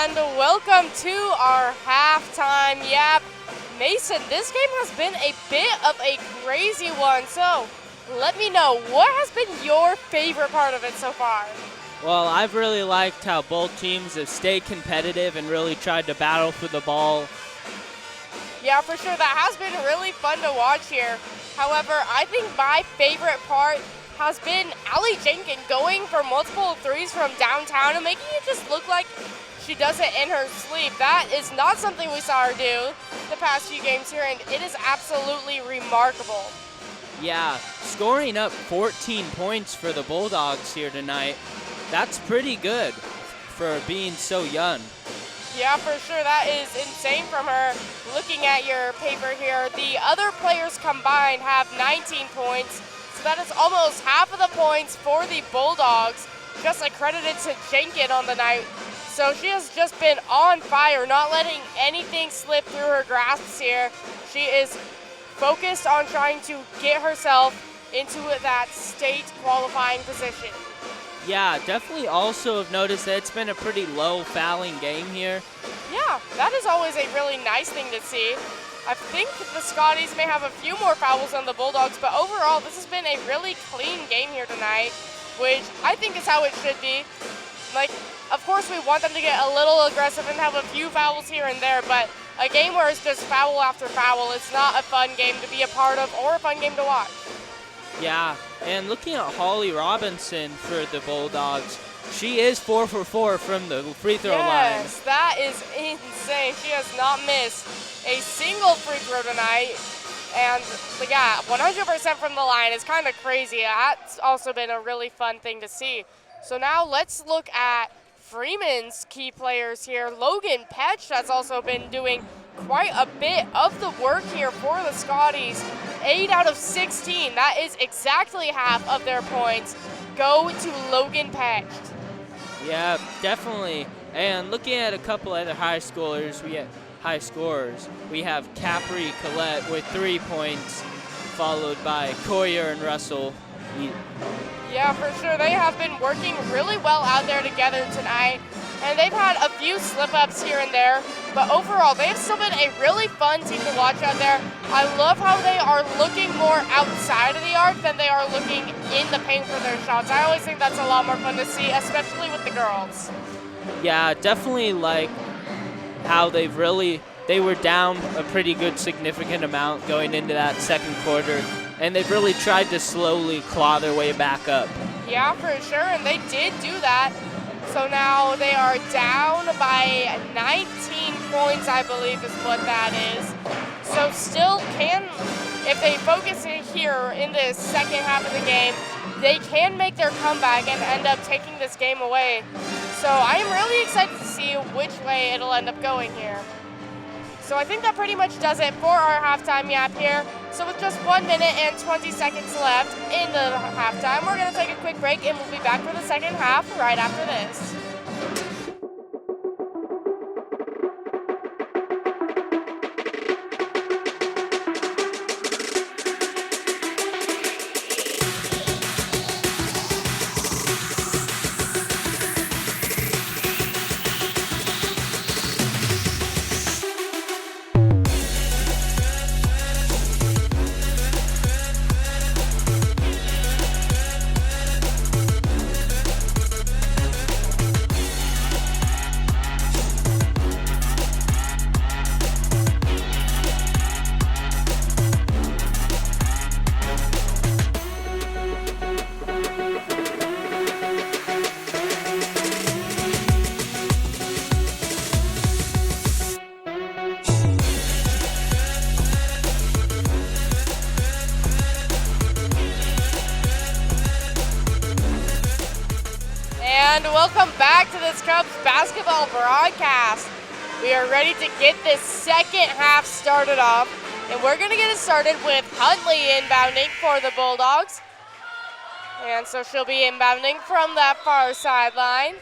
And welcome to our halftime. Yep, Mason, this game has been a bit of a crazy one. So let me know, what has been your favorite part of it so far? Well, I've really liked how both teams have stayed competitive and really tried to battle for the ball. Yeah, for sure. That has been really fun to watch here. However, I think my favorite part has been Allie Jenkins going for multiple threes from downtown and making it just look like she does it in her sleep. That is not something we saw her do the past few games here, and it is absolutely remarkable. Yeah, scoring up 14 points for the Bulldogs here tonight. That's pretty good for being so young. Yeah, for sure. That is insane from her. Looking at your paper here, the other players combined have 19 points, so that is almost half of the points for the Bulldogs, just accredited to Jenkins on the night. So she has just been on fire, not letting anything slip through her grasps here. She is focused on trying to get herself into that state qualifying position. Yeah, definitely also have noticed that it's been a pretty low fouling game here. Yeah, that is always a really nice thing to see. I think the Scotties may have a few more fouls than the Bulldogs, but overall this has been a really clean game here tonight, which I think is how it should be. Like, of course we want them to get a little aggressive and have a few fouls here and there, but a game where it's just foul after foul, it's not a fun game to be a part of or a fun game to watch. Yeah, and looking at Holly Robinson for the Bulldogs, she is 4 for 4 from the free throw line. Yes, that is insane. She has not missed a single free throw tonight. And yeah, 100% from the line is kind of crazy. That's also been a really fun thing to see. So now let's look at Freeman's key players here. Logan Petch has also been doing quite a bit of the work here for the Scotties. 8 out of 16, that is exactly half of their points, go to Logan Petch. Yeah, definitely. And looking at a couple other high scorers, we have Capri Collette with 3 points, followed by Coyer and Russell. Yeah, for sure. They have been working really well out there together tonight, and they've had a few slip-ups here and there, but overall, they've still been a really fun team to watch out there. I love how they are looking more outside of the arc than they are looking in the paint for their shots. I always think that's a lot more fun to see, especially with the girls. Yeah, definitely like how they were down a pretty good significant amount going into that second quarter, and they've really tried to slowly claw their way back up. Yeah, for sure, and they did do that. So now they are down by 19 points, I believe is what that is. So still can, if they focus in here in the second half of the game, they can make their comeback and end up taking this game away. So I am really excited to see which way it'll end up going here. So I think that pretty much does it for our halftime yap here. So with just 1 minute and 20 seconds left in the halftime, we're going to take a quick break and we'll be back for the second half right after this. And welcome back to this Cubs basketball broadcast. We are ready to get this second half started off, and we're going to get it started with Huntley inbounding for the Bulldogs. And so she'll be inbounding from that far sideline,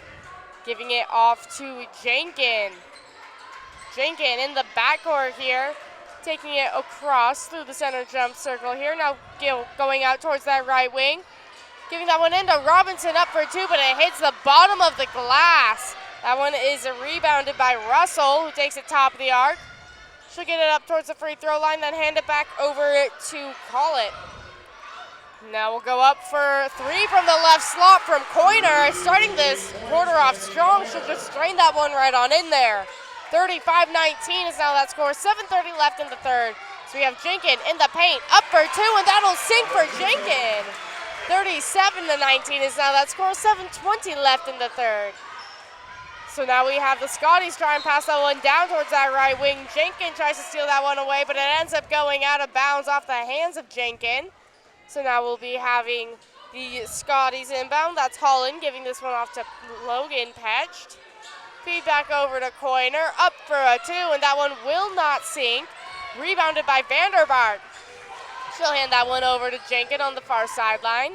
giving it off to Jenkins. Jenkins in the backcourt here, taking it across through the center jump circle here. Now going out towards that right wing. Giving that one into Robinson up for two, but it hits the bottom of the glass. That one is rebounded by Russell, who takes it top of the arc. She'll get it up towards the free throw line, then hand it back over to Call It. Now we'll go up for three from the left slot from Coiner. Starting this quarter off strong, she'll just drain that one right on in there. 35-19 is now that score, 7:30 left in the third. So we have Jenkin in the paint, up for two, and that'll sink for Jenkin. 37-19 is now that score, 7:20 left in the third. So now we have the Scotties try and pass that one down towards that right wing. Jenkin tries to steal that one away, but it ends up going out of bounds off the hands of Jenkin. So now we'll be having the Scotties inbound. That's Holland giving this one off to Logan Petched. Feed back over to Coiner, up for a two, and that one will not sink. Rebounded by Vanderbark. She'll hand that one over to Jenkin on the far sideline.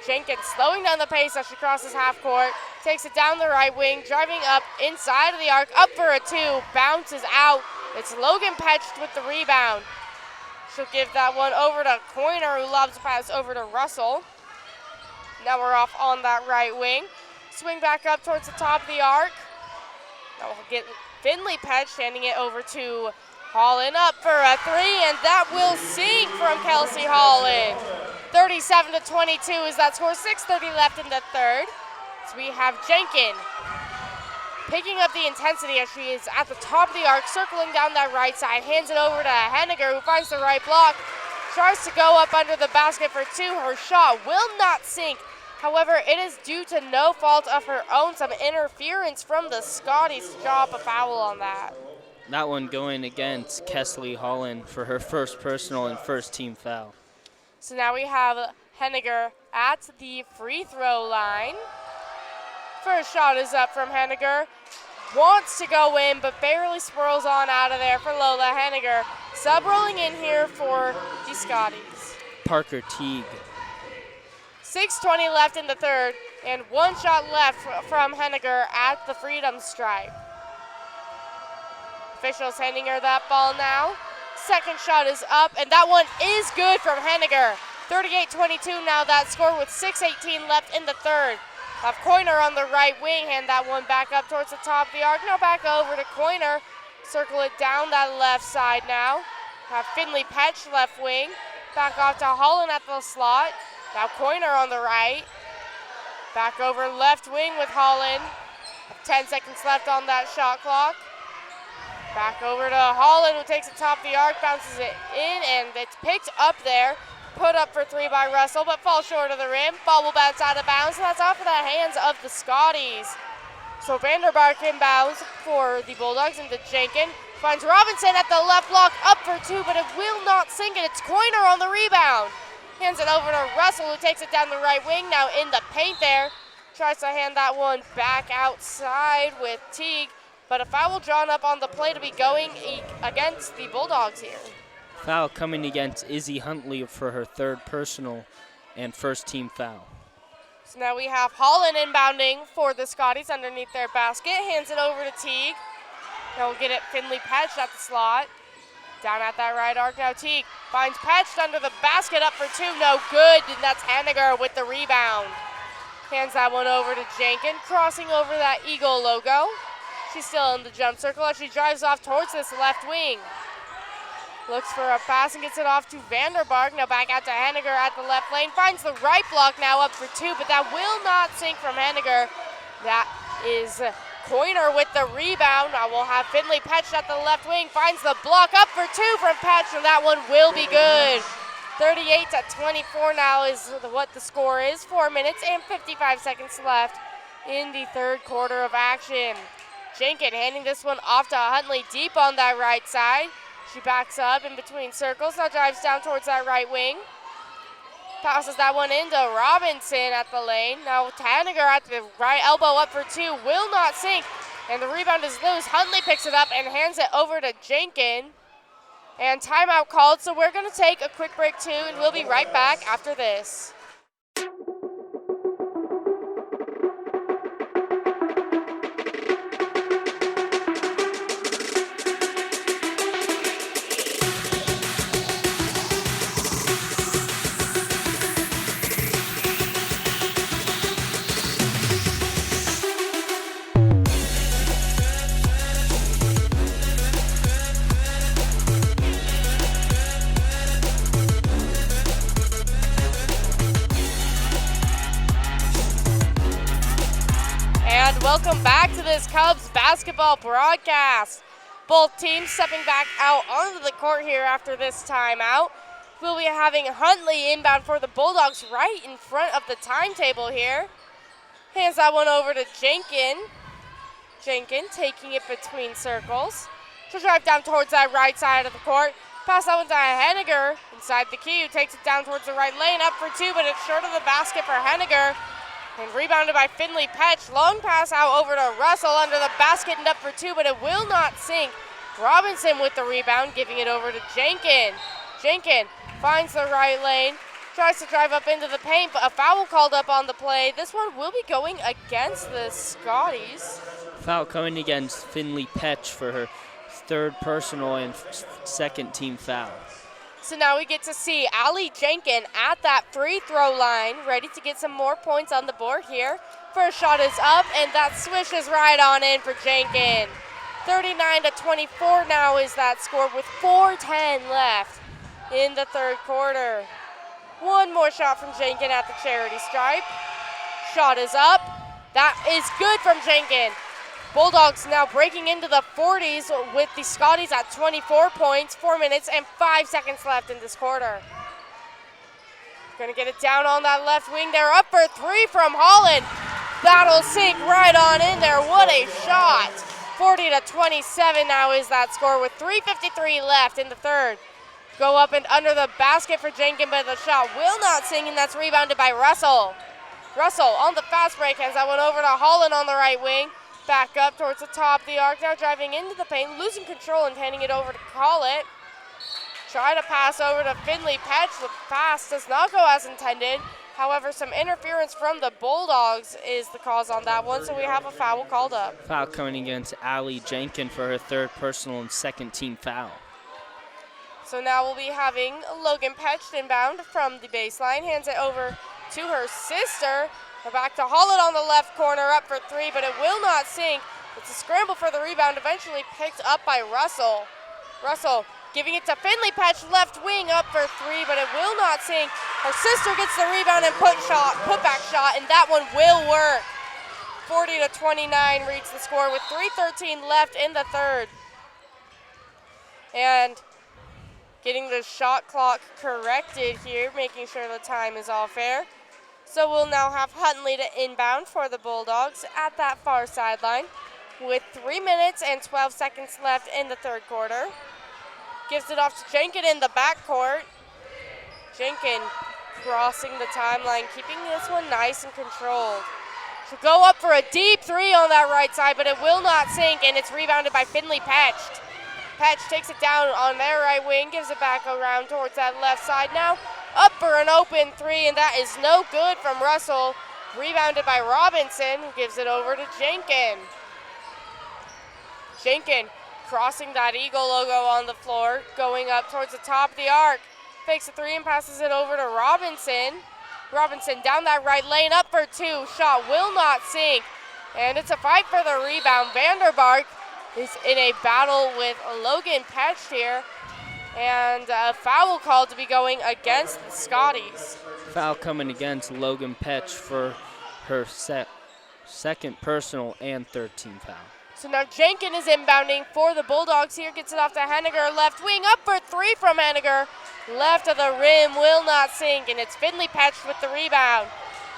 Jenkins slowing down the pace as she crosses half court, takes it down the right wing, driving up inside of the arc, up for a two, bounces out. It's Logan Petched with the rebound. She'll give that one over to Coiner, who lobs a pass over to Russell. Now we're off on that right wing. Swing back up towards the top of the arc. Now we'll get Finley Petched, handing it over to Holland, up for a three, and that will sink from Kelsey Holland. 37-22 is that score, 6:30 left in the third. So we have Jenkin picking up the intensity as she is at the top of the arc, circling down that right side, hands it over to Henniger, who finds the right block, tries to go up under the basket for two. Her shot will not sink. However, it is due to no fault of her own, some interference from the Scotties to draw up a foul on that. That one going against Kesley Holland for her first personal and first team foul. So now we have Henniger at the free throw line. First shot is up from Henniger. Wants to go in, but barely swirls on out of there for Lola Henniger. Sub rolling in here for the Scotties. Parker Teague. 6:20 left in the third, and one shot left from Henniger at the freedom stripe. Officials handing her that ball now. Second shot is up, and that one is good from Henniger. 38-22 now that score with 6:18 left in the third. Have Coiner on the right wing, hand that one back up towards the top of the arc. Now back over to Coiner. Circle it down that left side now. Have Finley Petch left wing. Back off to Holland at the slot. Now Coiner on the right. Back over left wing with Holland. 10 seconds left on that shot clock. Back over to Holland, who takes the top of the arc, bounces it in, and it's picked up there. Put up for three by Russell, but falls short of the rim. Ball will bounce out of bounds, and that's off of the hands of the Scotties. So Vanderbark inbounds for the Bulldogs into Jenkin. Finds Robinson at the left block, up for two, but it will not sink, and it's Coiner on the rebound. Hands it over to Russell, who takes it down the right wing, now in the paint there. Tries to hand that one back outside with Teague, but a foul drawn up on the play to be going against the Bulldogs here. Foul coming against Izzy Huntley for her third personal and first team foul. So now we have Holland inbounding for the Scotties underneath their basket. Hands it over to Teague. Now we'll get it Finley Petched at the slot. Down at that right arc now Teague finds Petched under the basket, up for two, no good, and that's Henniger with the rebound. Hands that one over to Jenkin, crossing over that Eagle logo. She's still in the jump circle as she drives off towards this left wing. Looks for a pass and gets it off to Vanderbark. Now back out to Henniger at the left lane. Finds the right block, now up for two, but that will not sink from Henniger. That is Coiner with the rebound. Now we'll have Finley Petched at the left wing. Finds the block, up for two from Petched, and that one will be good. 38-24 now is what the score is. 4 minutes and 55 seconds left in the third quarter of action. Jenkin handing this one off to Huntley deep on that right side. She backs up in between circles, now drives down towards that right wing. Passes that one into Robinson at the lane. Now Henniger at the right elbow, up for two, will not sink. And the rebound is loose. Huntley picks it up and hands it over to Jenkin. And timeout called, so we're going to take a quick break too, and we'll be right back after this. And welcome back to this Cubs basketball broadcast. Both teams stepping back out onto the court here after this timeout. We'll be having Huntley inbound for the Bulldogs right in front of the timetable here. Hands that one over to Jenkins. Jenkins taking it between circles. She'll drive down towards that right side of the court. Pass that one to Henniger inside the key, who takes it down towards the right lane, up for two, but it's short of the basket for Henniger. And rebounded by Finley Petch. Long pass out over to Russell under the basket and up for two, but it will not sink. Robinson with the rebound, giving it over to Jenkins. Jenkins finds the right lane, tries to drive up into the paint, but a foul called up on the play. This one will be going against the Scotties. Foul coming against Finley Petch for her third personal and second team foul. So now we get to see Allie Jenkins at that free throw line, ready to get some more points on the board here. First shot is up, and that swishes right on in for Jenkins. 39-24 now is that score with 4:10 left in the third quarter. One more shot from Jenkins at the charity stripe. Shot is up. That is good from Jenkins. Bulldogs now breaking into the 40s with the Scotties at 24 points, 4 minutes and 5 seconds left in this quarter. Gonna get it down on that left wing. They're up for three from Holland. That'll sink right on in there. What a shot. 40-27 now is that score with 3:53 left in the third. Go up and under the basket for Jenkins, but the shot will not sink, and that's rebounded by Russell. Russell on the fast break, has that one over to Holland on the right wing. Back up towards the top of the arc, now driving into the paint, losing control and handing it over to Collett. Try to pass over to Finley Petch. The pass does not go as intended. However, some interference from the Bulldogs is the cause on that one, so we have a foul called up. Foul coming against Allie Jenkins for her third personal and second team foul. So now we'll be having Logan Petch inbound from the baseline, hands it over to her sister. Back to Holland on the left corner, up for three, but it will not sink. It's a scramble for the rebound, eventually picked up by Russell. Russell giving it to Finley Petch, left wing, up for three, but it will not sink. Her sister gets the rebound and putback shot, and that one will work. 40-29 reads the score with 3:13 left in the third. And getting the shot clock corrected here, making sure the time is all fair. So we'll now have Huntley to inbound for the Bulldogs at that far sideline with 3 minutes and 12 seconds left in the third quarter. Gives it off to Jenkins in the backcourt. Jenkins crossing the timeline, keeping this one nice and controlled. She'll go up for a deep three on that right side, but it will not sink, and it's rebounded by Finley Petch. Petch takes it down on their right wing, gives it back around towards that left side now. Up for an open three, and that is no good from Russell. Rebounded by Robinson, who gives it over to Jenkins. Jenkins crossing that Eagle logo on the floor, going up towards the top of the arc. Fakes a three and passes it over to Robinson. Robinson down that right lane, up for two. Shot will not sink, and it's a fight for the rebound. Vanderbark is in a battle with Logan Petch here. And a foul called to be going against the Scotties. Foul coming against Logan Petch for her second personal and third team foul. So now Jenkins is inbounding for the Bulldogs here. Gets it off to Henniger, left wing, up for three from Henniger. Left of the rim, will not sink, and it's Finley Petch with the rebound.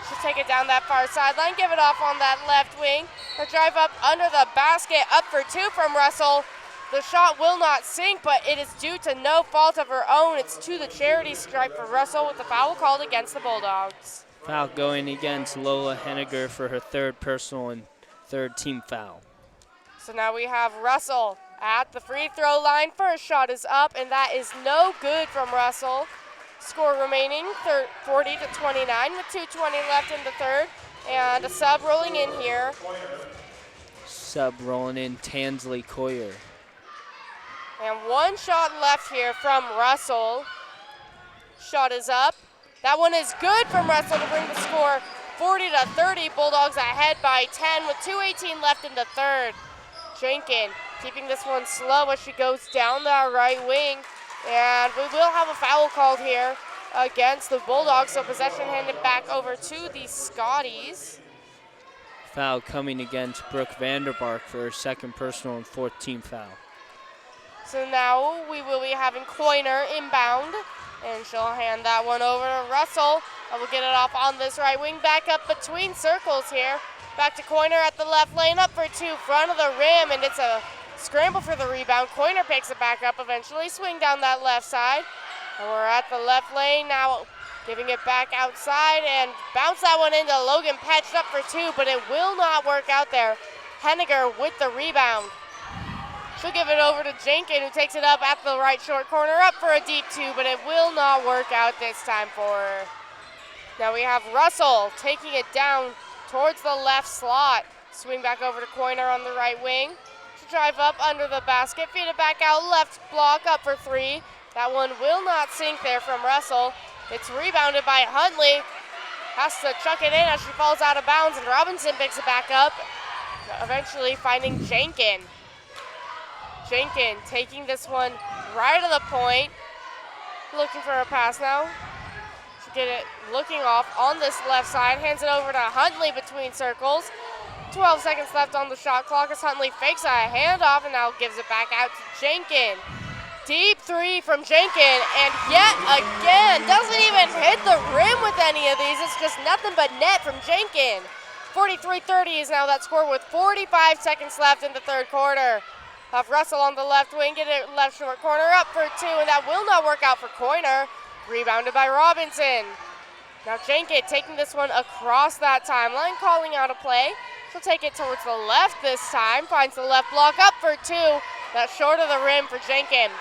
She'll take it down that far sideline, give it off on that left wing. Her drive up under the basket, up for two from Russell. The shot will not sink, but it is due to no fault of her own. It's to the charity stripe for Russell with the foul called against the Bulldogs. Foul going against Lola Henniger for her third personal and third team foul. So now we have Russell at the free throw line. First shot is up, and that is no good from Russell. Score remaining 40-29 with 2:20 left in the third. And a sub rolling in here. Sub rolling in, Tansley Coyer. And one shot left here from Russell. Shot is up. That one is good from Russell to bring the score 40-30. Bulldogs ahead by 10 with 2:18 left in the third. Jenkins keeping this one slow as she goes down that right wing. And we will have a foul called here against the Bulldogs, so possession handed back over to the Scotties. Foul coming against Brooke Vanderbark for her second personal and fourth team foul. So now we will be having Coiner inbound, and she'll hand that one over to Russell. And we'll get it off on this right wing, back up between circles here. Back to Coiner at the left lane, up for two, front of the rim, and it's a scramble for the rebound. Coiner picks it back up eventually, swing down that left side. And we're at the left lane now, giving it back outside, and bounce that one into Logan Petch, up for two, but it will not work out there. Henniger with the rebound. She'll give it over to Jenkins, who takes it up at the right short corner, up for a deep two, but it will not work out this time for her. Now we have Russell taking it down towards the left slot. Swing back over to Coiner on the right wing. She'll drive up under the basket, feed it back out, left block, up for three. That one will not sink there from Russell. It's rebounded by Huntley. Has to chuck it in as she falls out of bounds, and Robinson picks it back up, eventually finding Jenkins. Jenkins taking this one right to the point. Looking for a pass now. She'll get it looking off on this left side. Hands it over to Huntley between circles. 12 seconds left on the shot clock as Huntley fakes a handoff and now gives it back out to Jenkins. Deep three from Jenkins, and yet again, doesn't even hit the rim with any of these. It's just nothing but net from Jenkins. 43-30 is now that score with 45 seconds left in the third quarter. Have Russell on the left wing, get it left short corner, up for two, and that will not work out for Coiner. Rebounded by Robinson. Now Jenkins taking this one across that timeline, calling out a play. She'll take it towards the left this time, finds the left block, up for two. That's short of the rim for Jenkins.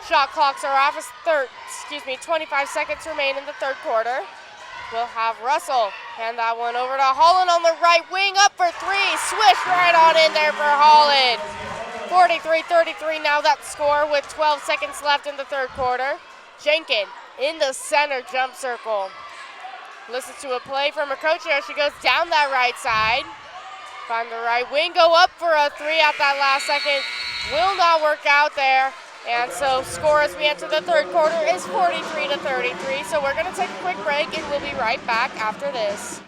Shot clocks are off as 25 seconds remain in the third quarter. We'll have Russell hand that one over to Holland on the right wing, up for three. Swish right on in there for Holland. 43-33 now that score with 12 seconds left in the third quarter. Jenkins in the center jump circle. Listen to a play from her coach here. She goes down that right side. Find the right wing, go up for a three at that last second. Will not work out there. And so score as we enter the third quarter is 43-33. So we're going to take a quick break and we'll be right back after this.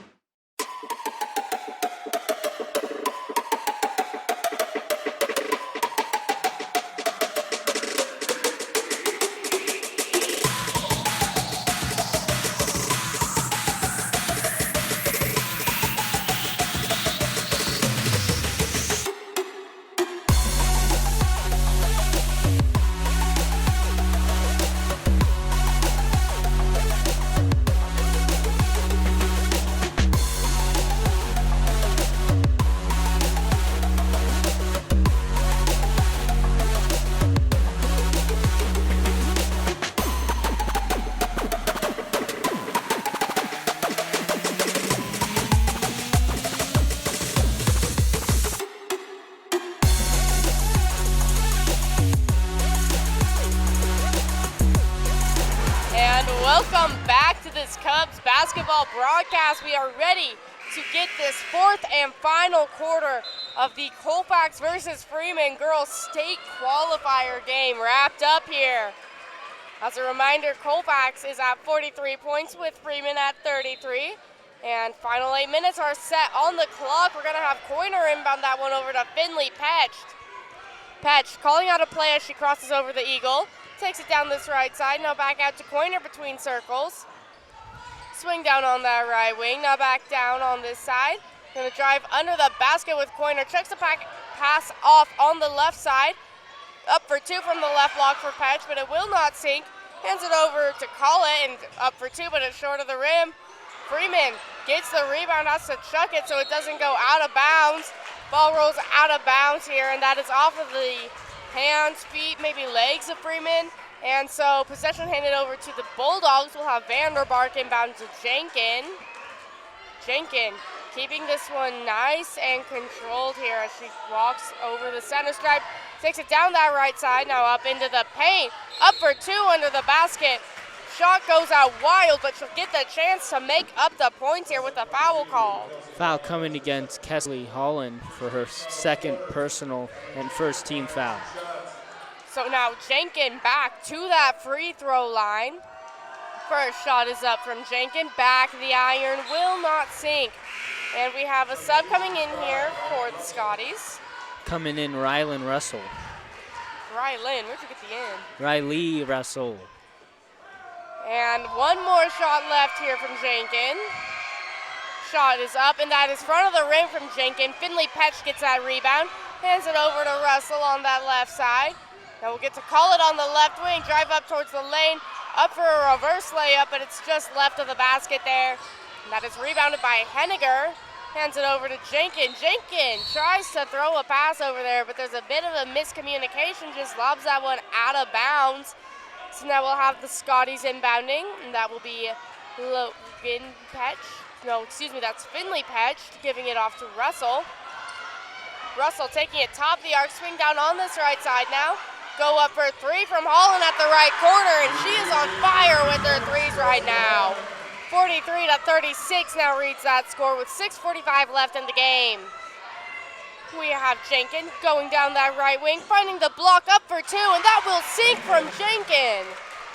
Welcome back to this Cubs basketball broadcast. We are ready to get this fourth and final quarter of the Colfax versus Freeman Girls State Qualifier game wrapped up here. As a reminder, Colfax is at 43 points with Freeman at 33. And final 8 minutes are set on the clock. We're going to have Coiner inbound that one over to Finley Petch. Petch calling out a play as she crosses over the Eagle. Takes it down this right side, now back out to Coiner between circles. Swing down on that right wing, now back down on this side. Gonna drive under the basket with Coiner. Checks the pass off on the left side. Up for two from the left block for Petch, but it will not sink. Hands it over to Collett and up for two, but it's short of the rim. Freeman gets the rebound, has to chuck it so it doesn't go out of bounds. Ball rolls out of bounds here, and that is off of the hands, feet, maybe legs of Freeman. And so possession handed over to the Bulldogs. We'll have Vanderbark inbound to Jenkins. Jenkins keeping this one nice and controlled here as she walks over the center stripe. Takes it down that right side, now up into the paint. Up for two under the basket. Shot goes out wild, but she'll get the chance to make up the points here with a foul call. Foul coming against Kesley Holland for her second personal and first team foul. So now Jenkins back to that free throw line. First shot is up from Jenkins. Back the iron will not sink. And we have a sub coming in here for the Scotties. Coming in, Rylan Russell. Rylan, where'd you get the in? Riley Russell. And one more shot left here from Jenkin. Shot is up, and that is front of the rim from Jenkin. Finley Petch gets that rebound, hands it over to Russell on that left side. Now we'll get to call it on the left wing, drive up towards the lane, up for a reverse layup, but it's just left of the basket there. And that is rebounded by Henniger. Hands it over to Jenkin. Jenkin tries to throw a pass over there, but there's a bit of a miscommunication, just lobs that one out of bounds. So now we'll have the Scotties inbounding, and that will be Logan Petch. No, excuse me, that's Finley Petch giving it off to Russell. Russell taking it top of the arc, swing down on this right side now. Go up for three from Holland at the right corner, and she is on fire with her threes right now. 43-36 now reads that score with 6:45 left in the game. We have Jenkin going down that right wing, finding the block up for two, and that will sink from Jenkin.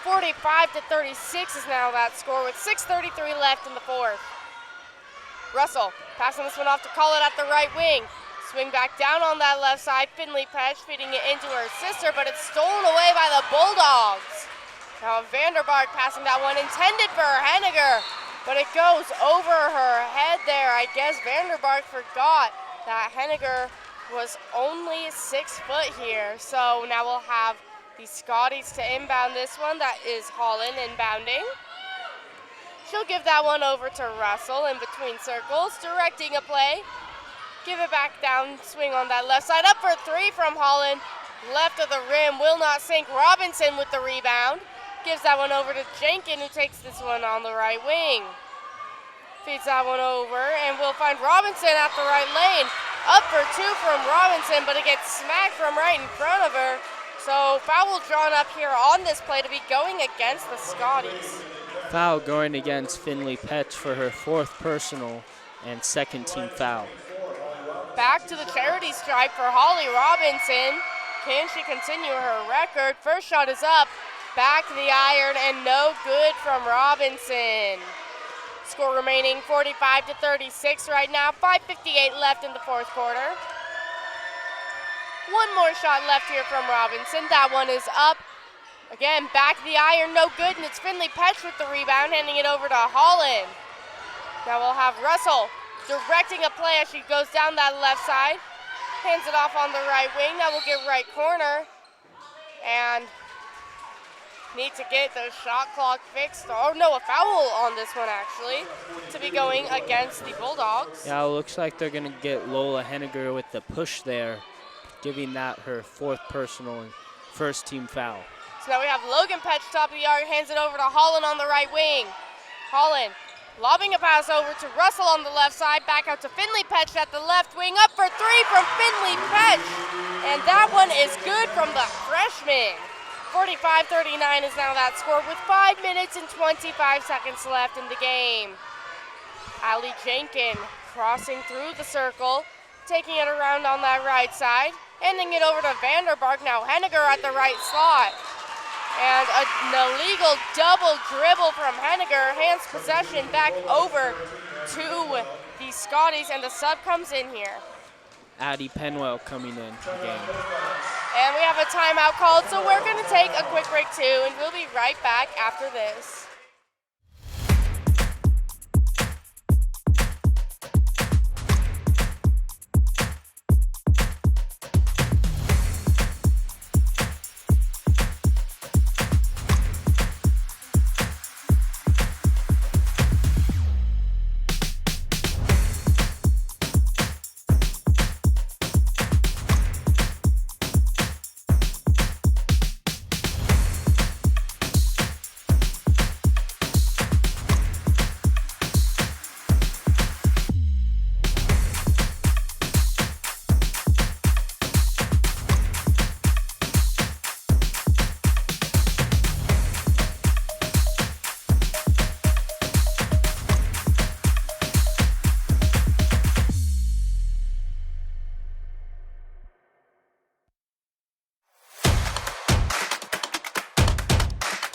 45-36 is now that score with 6:33 left in the fourth. Russell passing this one off to call it at the right wing. Swing back down on that left side. Finley Petch feeding it into her sister, but it's stolen away by the Bulldogs. Now Vanderbark passing that one intended for Henniger, but it goes over her head there. I guess Vanderbark forgot that Henniger was only 6 foot here. So now we'll have the Scotties to inbound this one. That is Holland inbounding. She'll give that one over to Russell in between circles, directing a play. Give it back down, swing on that left side. Up for three from Holland. Left of the rim, will not sink. Robinson with the rebound. Gives that one over to Jenkin, who takes this one on the right wing. Feeds that one over, and we'll find Robinson at the right lane. Up for two from Robinson, but it gets smacked from right in front of her. So foul drawn up here on this play to be going against the Scotties. Foul going against Finley Petch for her 4th personal and 2nd team foul. Back to the charity stripe for Holly Robinson. Can she continue her record? First shot is up, back to the iron, and no good from Robinson. Score remaining 45-36 right now. 5:58 left in the fourth quarter. One more shot left here from Robinson. That one is up. Again, back to the iron, no good, and it's Finley Petch with the rebound, handing it over to Holland. Now we'll have Russell directing a play as she goes down that left side. Hands it off on the right wing. Now we'll get right corner. And need to get the shot clock fixed. Oh no, a foul on this one actually, to be going against the Bulldogs. Yeah, it looks like they're gonna get Lola Henniger with the push there, giving that her 4th personal and 1st team foul. So now we have Logan Petch, top of the arc, hands it over to Holland on the right wing. Holland lobbing a pass over to Russell on the left side, back out to Finley Petch at the left wing, up for three from Finley Petch. And that one is good from the freshman. 45-39 is now that score with 5 minutes and 25 seconds left in the game. Allie Jenkin crossing through the circle, taking it around on that right side, handing it over to Vanderbark. Now Henniger at the right slot. And an illegal double dribble from Henniger, hands possession back over to the Scotties, and the sub comes in here. Addie Penwell coming in the game. And we have a timeout called, so we're going to take a quick break too, and we'll be right back after this.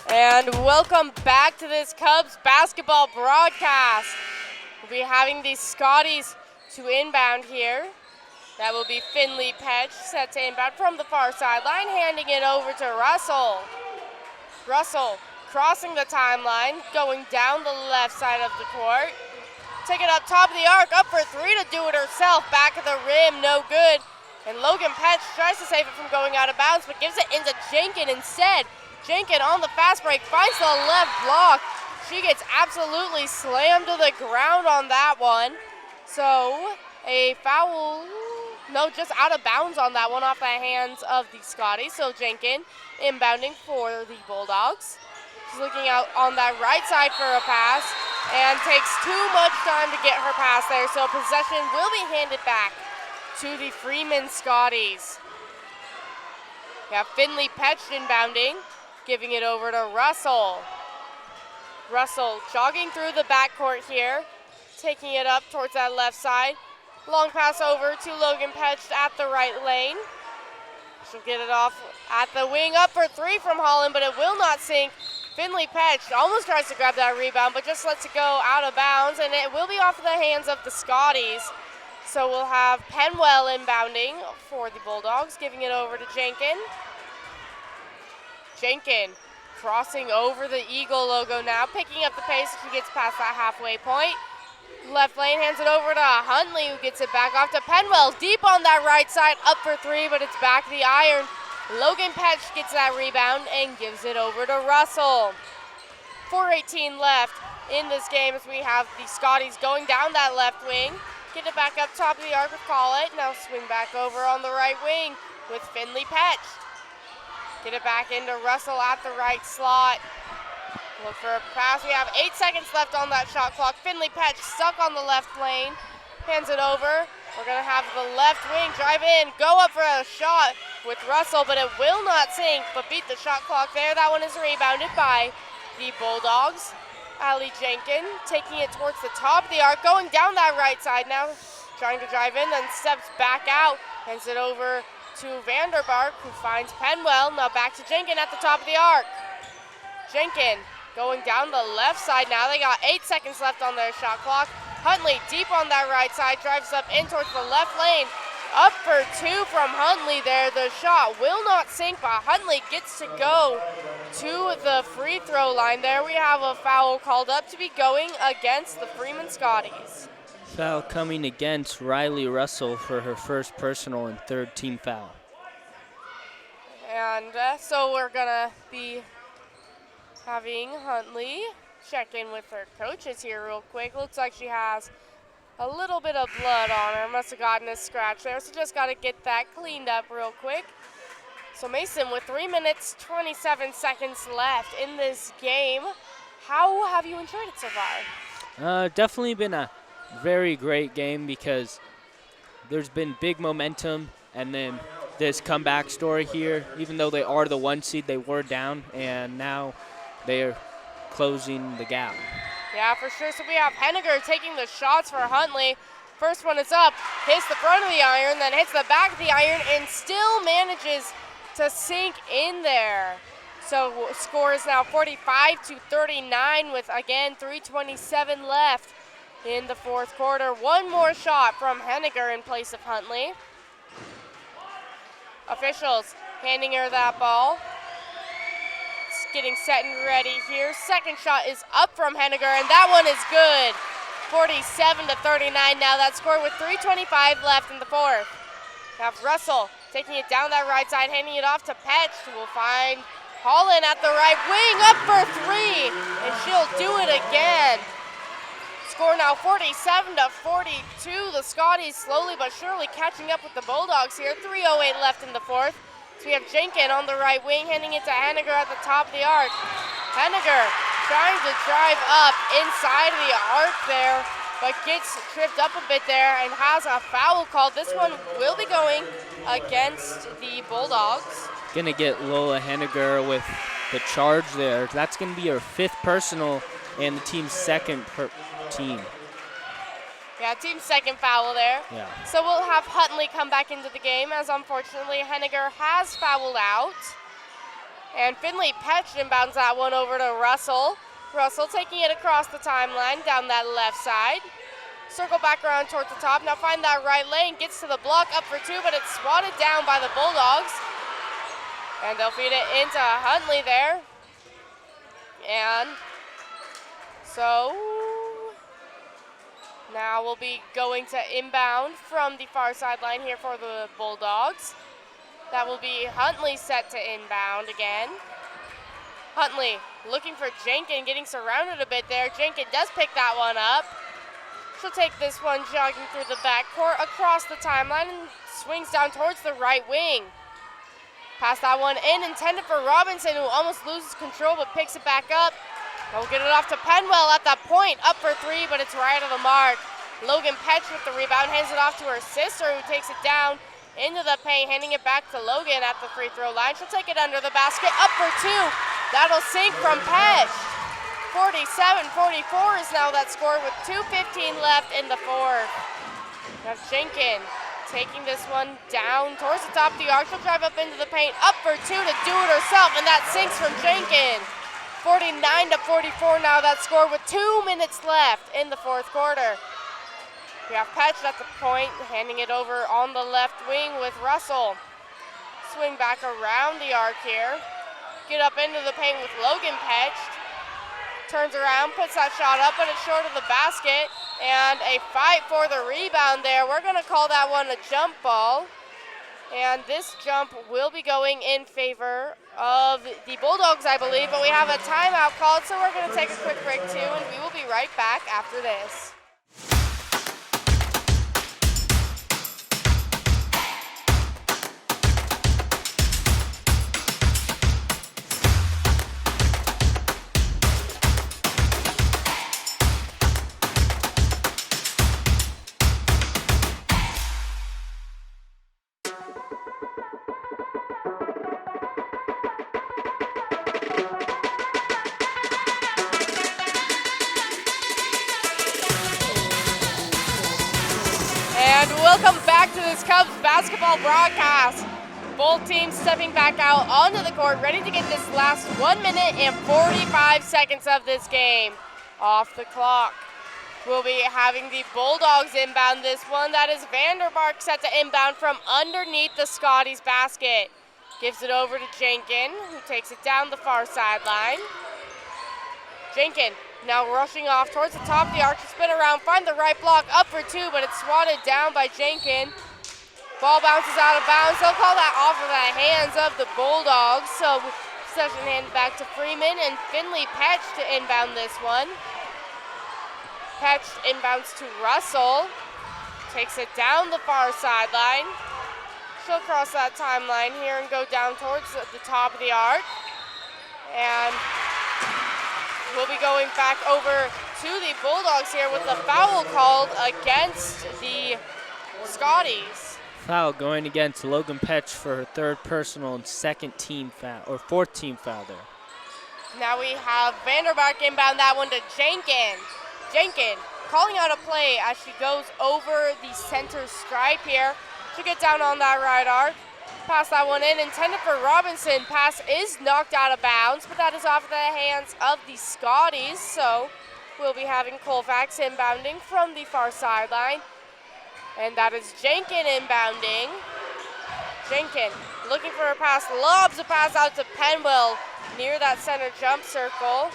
And welcome back to this Cubs basketball broadcast. We'll be having the Scotties to inbound here. That will be Finley Petch set to inbound from the far sideline, handing it over to Russell. Russell crossing the timeline, going down the left side of the court. Take it up top of the arc, up for three to do it herself. Back of the rim, no good. And Logan Petch tries to save it from going out of bounds, but gives it into Jenkin instead. Jenkin on the fast break, finds the left block. She gets absolutely slammed to the ground on that one. So a foul, no, just out of bounds on that one off the hands of the Scotties. So Jenkin inbounding for the Bulldogs. She's looking out on that right side for a pass and takes too much time to get her pass there. So possession will be handed back to the Freeman Scotties. We have Finley Petch inbounding, giving it over to Russell. Russell jogging through the backcourt here, taking it up towards that left side. Long pass over to Logan Petch at the right lane. She'll get it off at the wing, up for three from Holland, but it will not sink. Finley Petch almost tries to grab that rebound, but just lets it go out of bounds, and it will be off the hands of the Scotties. So we'll have Penwell inbounding for the Bulldogs, giving it over to Jenkin. Jenkin crossing over the Eagle logo now, picking up the pace as she gets past that halfway point. Left lane, hands it over to Huntley, who gets it back off to Penwell. Deep on that right side, up for three, but it's back to the iron. Logan Petch gets that rebound and gives it over to Russell. 4:18 left in this game as we have the Scotties going down that left wing. Get it back up top of the arc with Collett. Now swing back over on the right wing with Finley Petch. Get it back into Russell at the right slot. Look for a pass. We have 8 seconds left on that shot clock. Finley Petch stuck on the left lane. Hands it over. We're going to have the left wing drive in, go up for a shot with Russell, but it will not sink, but beat the shot clock there. That one is rebounded by the Bulldogs. Allie Jenkin taking it towards the top of the arc, going down that right side now, trying to drive in, then steps back out, hands it over to Vanderbark, who finds Penwell. Now back to Jenkin at the top of the arc. Jenkin going down the left side now. They got 8 seconds left on their shot clock. Huntley deep on that right side, drives up in towards the left lane. Up for two from Huntley there. The shot will not sink, but Huntley gets to go to the free throw line. There we have a foul called up to be going against the Freeman Scotties. Foul coming against Riley Russell for her first personal and third team foul. And so we're gonna be having Huntley check in with her coaches here real quick. Looks like she has a little bit of blood on her. Must have gotten a scratch there, so just got to get that cleaned up real quick. So Mason, with 3 minutes, 27 seconds left in this game, how have you enjoyed it so far? Definitely been a very great game because there's been big momentum, and then this comeback story here. Even though they are the 1 seed, they were down, and now they are closing the gap. Yeah, for sure. So we have Henniger taking the shots for Huntley. First one is up, hits the front of the iron, then hits the back of the iron, and still manages to sink in there. So score is now 45-39 with, again, 3:27 left in the fourth quarter. One more shot from Henniger in place of Huntley. Officials handing her that ball. Getting set and ready here. Second shot is up from Henniger, and that one is good. 47-39 now. That score with 3:25 left in the fourth. Have Russell taking it down that right side, handing it off to Petch, who will find Holland at the right wing, up for three, and she'll do it again. Score now 47-42. The Scotties slowly but surely catching up with the Bulldogs here. 3:08 left in the fourth. So we have Jenkin on the right wing, handing it to Henniger at the top of the arc. Henniger trying to drive up inside of the arc there, but gets tripped up a bit there and has a foul called. This one will be going against the Bulldogs. Gonna get Lola Henniger with the charge there. That's gonna be her fifth personal and the team's second per team. Yeah, team's second foul there. Yeah. So we'll have Huntley come back into the game, as unfortunately Henniger has fouled out. And Finley Petch inbounds that one over to Russell. Russell taking it across the timeline down that left side. Circle back around towards the top. Now find that right lane. Gets to the block, up for two, but it's swatted down by the Bulldogs. And they'll feed it into Huntley there. And so now we'll be going to inbound from the far sideline here for the Bulldogs. That will be Huntley set to inbound again. Huntley looking for Jenkins, getting surrounded a bit there. Jenkins does pick that one up. She'll take this one jogging through the backcourt across the timeline and swings down towards the right wing. Pass that one in, intended for Robinson, who almost loses control but picks it back up. And we'll get it off to Penwell at that point, up for three, but it's right of the mark. Logan Petch with the rebound, hands it off to her sister, who takes it down into the paint, handing it back to Logan at the free throw line. She'll take it under the basket, up for two. That'll sink from Petch. 47-44 is now that score with 2:15 left in the fourth. Now Jenkins taking this one down towards the top of the arc. She'll drive up into the paint, up for two to do it herself, and that sinks from Jenkins. 49-44 now that score with 2 minutes left in the fourth quarter. We have Petch at the point, handing it over on the left wing with Russell. Swing back around the arc here. Get up into the paint with Logan Petch. Turns around, puts that shot up, but it's short of the basket. And a fight for the rebound there. We're going to call that one a jump ball. And this jump will be going in favor of the Bulldogs, I believe. But we have a timeout called, so we're going to take a quick break too, and we will be right back after this. Welcome back to this Cubs basketball broadcast. Both teams stepping back out onto the court, ready to get this last 1 minute and 45 seconds of this game off the clock. We'll be having the Bulldogs inbound this one. That is Vandermark set to inbound from underneath the Scotties basket. Gives it over to Jenkins, who takes it down the far sideline. Jenkins now rushing off towards the top of the arc, spin around, find the right block, up for two, but it's swatted down by Jenkins. Ball bounces out of bounds. They'll call that off of the hands of the Bulldogs. So possession handed back to Freeman, and Finley Petch to inbound this one. Petch inbounds to Russell. Takes it down the far sideline. She'll cross that timeline here and go down towards the top of the arc. And we'll be going back over to the Bulldogs here with a foul called against the Scotties. Foul going against Logan Petch for her third personal and second team foul, or fourth team foul there. Now we have Vandermark inbound that one to Jenkins. Jenkins calling out a play as she goes over the center stripe here. She'll get down on that right arc. Pass that one in, intended for Robinson. Pass is knocked out of bounds, but that is off the hands of the Scotties. So we'll be having Colfax inbounding from the far sideline. And that is Jenkins inbounding. Jenkins looking for a pass, lobs a pass out to Penwell near that center jump circle.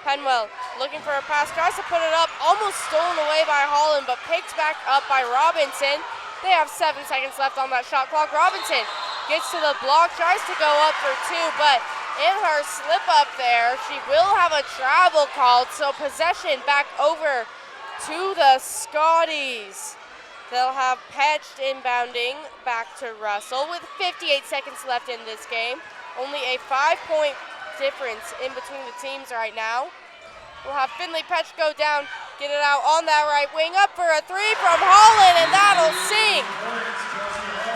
Penwell looking for a pass, tries to put it up, almost stolen away by Holland, but picked back up by Robinson. They have 7 seconds left on that shot clock. Robinson gets to the block, tries to go up for two, but in her slip up there, she will have a travel called, so possession back over to the Scotties. They'll have Petch inbounding back to Russell with 58 seconds left in this game. Only a 5-point difference in between the teams right now. We'll have Finley Petch go down, get it out on that right wing, up for a three from Holland, and that'll sink.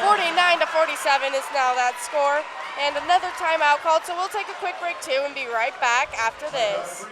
49-47 is now that score, and another timeout called, so we'll take a quick break too and be right back after this.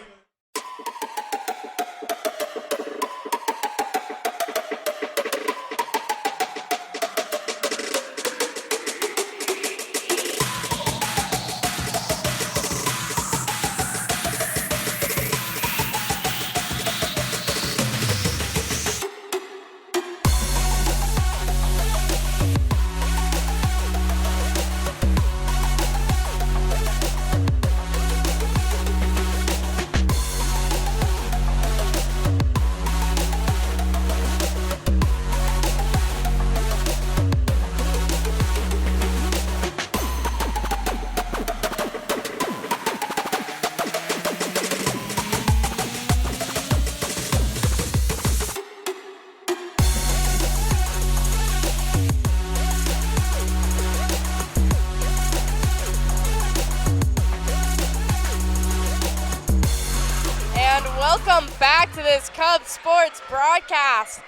this Cubs sports broadcast.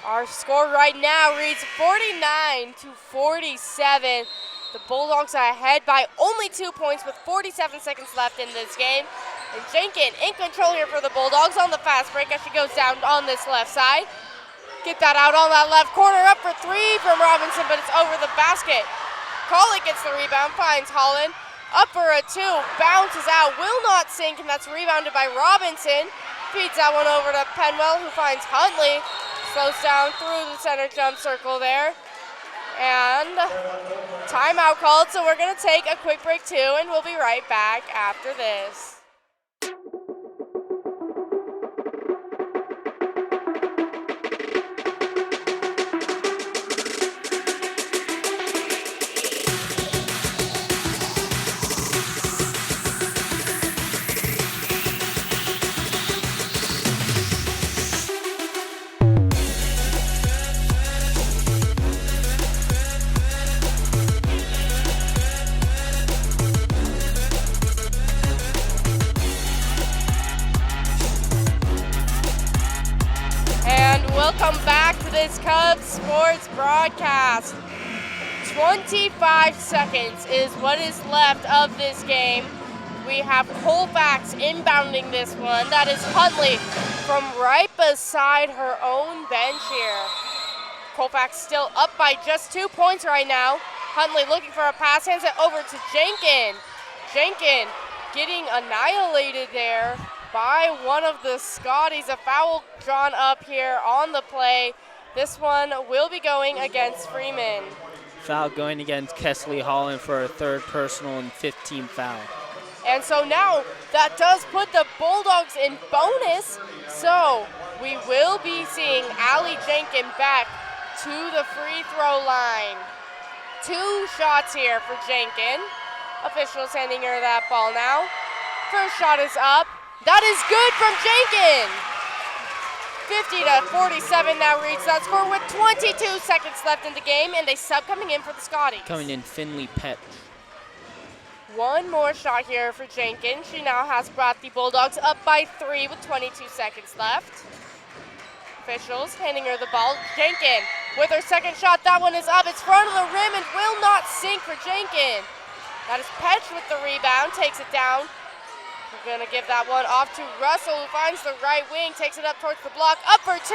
Our score right now reads 49-47. The Bulldogs are ahead by only 2 points with 47 seconds left in this game. And Jenkins in control here for the Bulldogs on the fast break as she goes down on this left side. Get that out on that left corner, up for three from Robinson, but it's over the basket. Colley gets the rebound, finds Holland. Up for a two, bounces out, will not sink, and that's rebounded by Robinson. Feeds that one over to Penwell, who finds Huntley. Slows down through the center jump circle there. And timeout called, so we're going to take a quick break too, and we'll be right back after this. Welcome back to this Cubs sports broadcast. 25 seconds is what is left of this game. We have Colfax inbounding this one. That is Huntley from right beside her own bench here. Colfax still up by just 2 points right now. Huntley looking for a pass, hands it over to Jenkins. Jenkins getting annihilated there by one of the Scotties. A foul drawn up here on the play. This one will be going against Freeman. Foul going against Kesley Holland for a third personal and 15th foul. And so now that does put the Bulldogs in bonus. So we will be seeing Allie Jenkins back to the free throw line. 2 shots here for Jenkins. Officials handing her that ball now. First shot is up. That is good from Jenkins. 50-47 now reads that score with 22 seconds left in the game, and a sub coming in for the Scotties. Coming in, Finley Petch. One more shot here for Jenkins. She now has brought the Bulldogs up by 3 with 22 seconds left. Officials handing her the ball. Jenkins with her second shot. That one is up. It's front of the rim and will not sink for Jenkins. That is Petch with the rebound, takes it down. We're going to give that one off to Russell, who finds the right wing, takes it up towards the block, up for 2.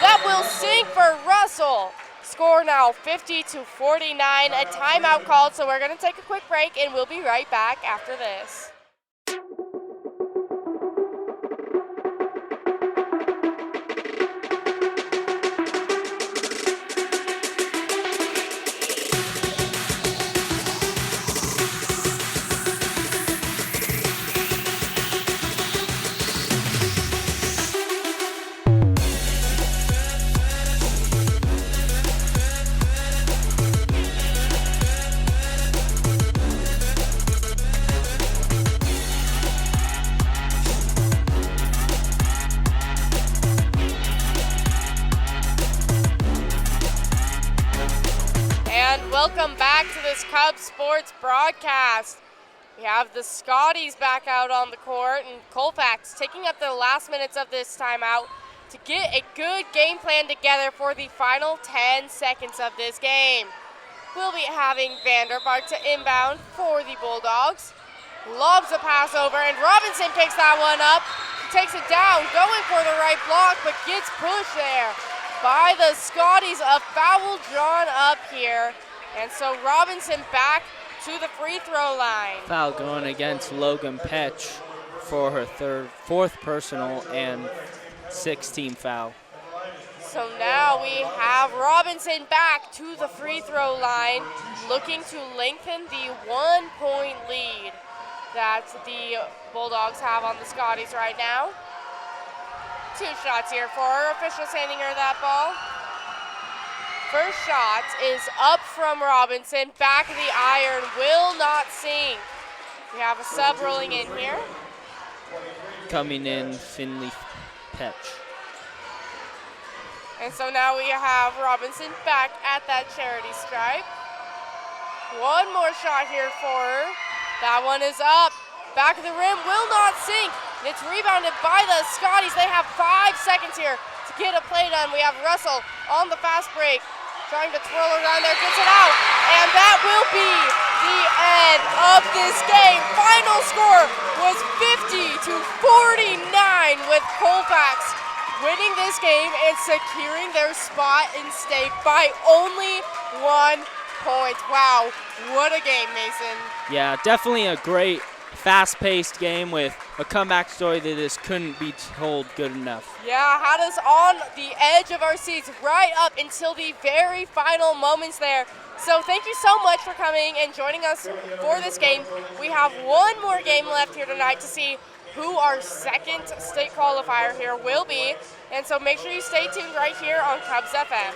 That will sink for Russell. Score now 50-49, a timeout called, so we're going to take a quick break, and we'll be right back after this. Welcome back to this Cubs sports broadcast. We have the Scotties back out on the court, and Colfax taking up the last minutes of this timeout to get a good game plan together for the final 10 seconds of this game. We'll be having Vanderbark to inbound for the Bulldogs. Lobs a pass over, and Robinson picks that one up. She takes it down, going for the right block, but gets pushed there by the Scotties. A foul drawn up here. And so Robinson back to the free throw line. Foul going against Logan Petch for her fourth personal and 16th foul. So now we have Robinson back to the free throw line, looking to lengthen the 1-point lead that the Bulldogs have on the Scotties right now. 2 shots here for her. Officials handing her that ball. First shot is up from Robinson. Back of the iron, will not sink. We have a sub rolling in here. Coming in, Finley Petch. And so now we have Robinson back at that charity stripe. One more shot here for her. That one is up. Back of the rim, will not sink. It's rebounded by the Scotties. They have 5 seconds here to get a play done. We have Russell on the fast break, trying to twirl around there, gets it out, and that will be the end of this game. Final score was 50-49 with Colfax winning this game and securing their spot in state by only 1 point. Wow, what a game, Mason. Yeah, definitely a great fast-paced game with a comeback story that just couldn't be told good enough. Yeah, had us on the edge of our seats right up until the very final moments there. So thank you so much for coming and joining us for this game. We have one more game left here tonight to see who our second state qualifier here will be. And so make sure you stay tuned right here on Cubs FM.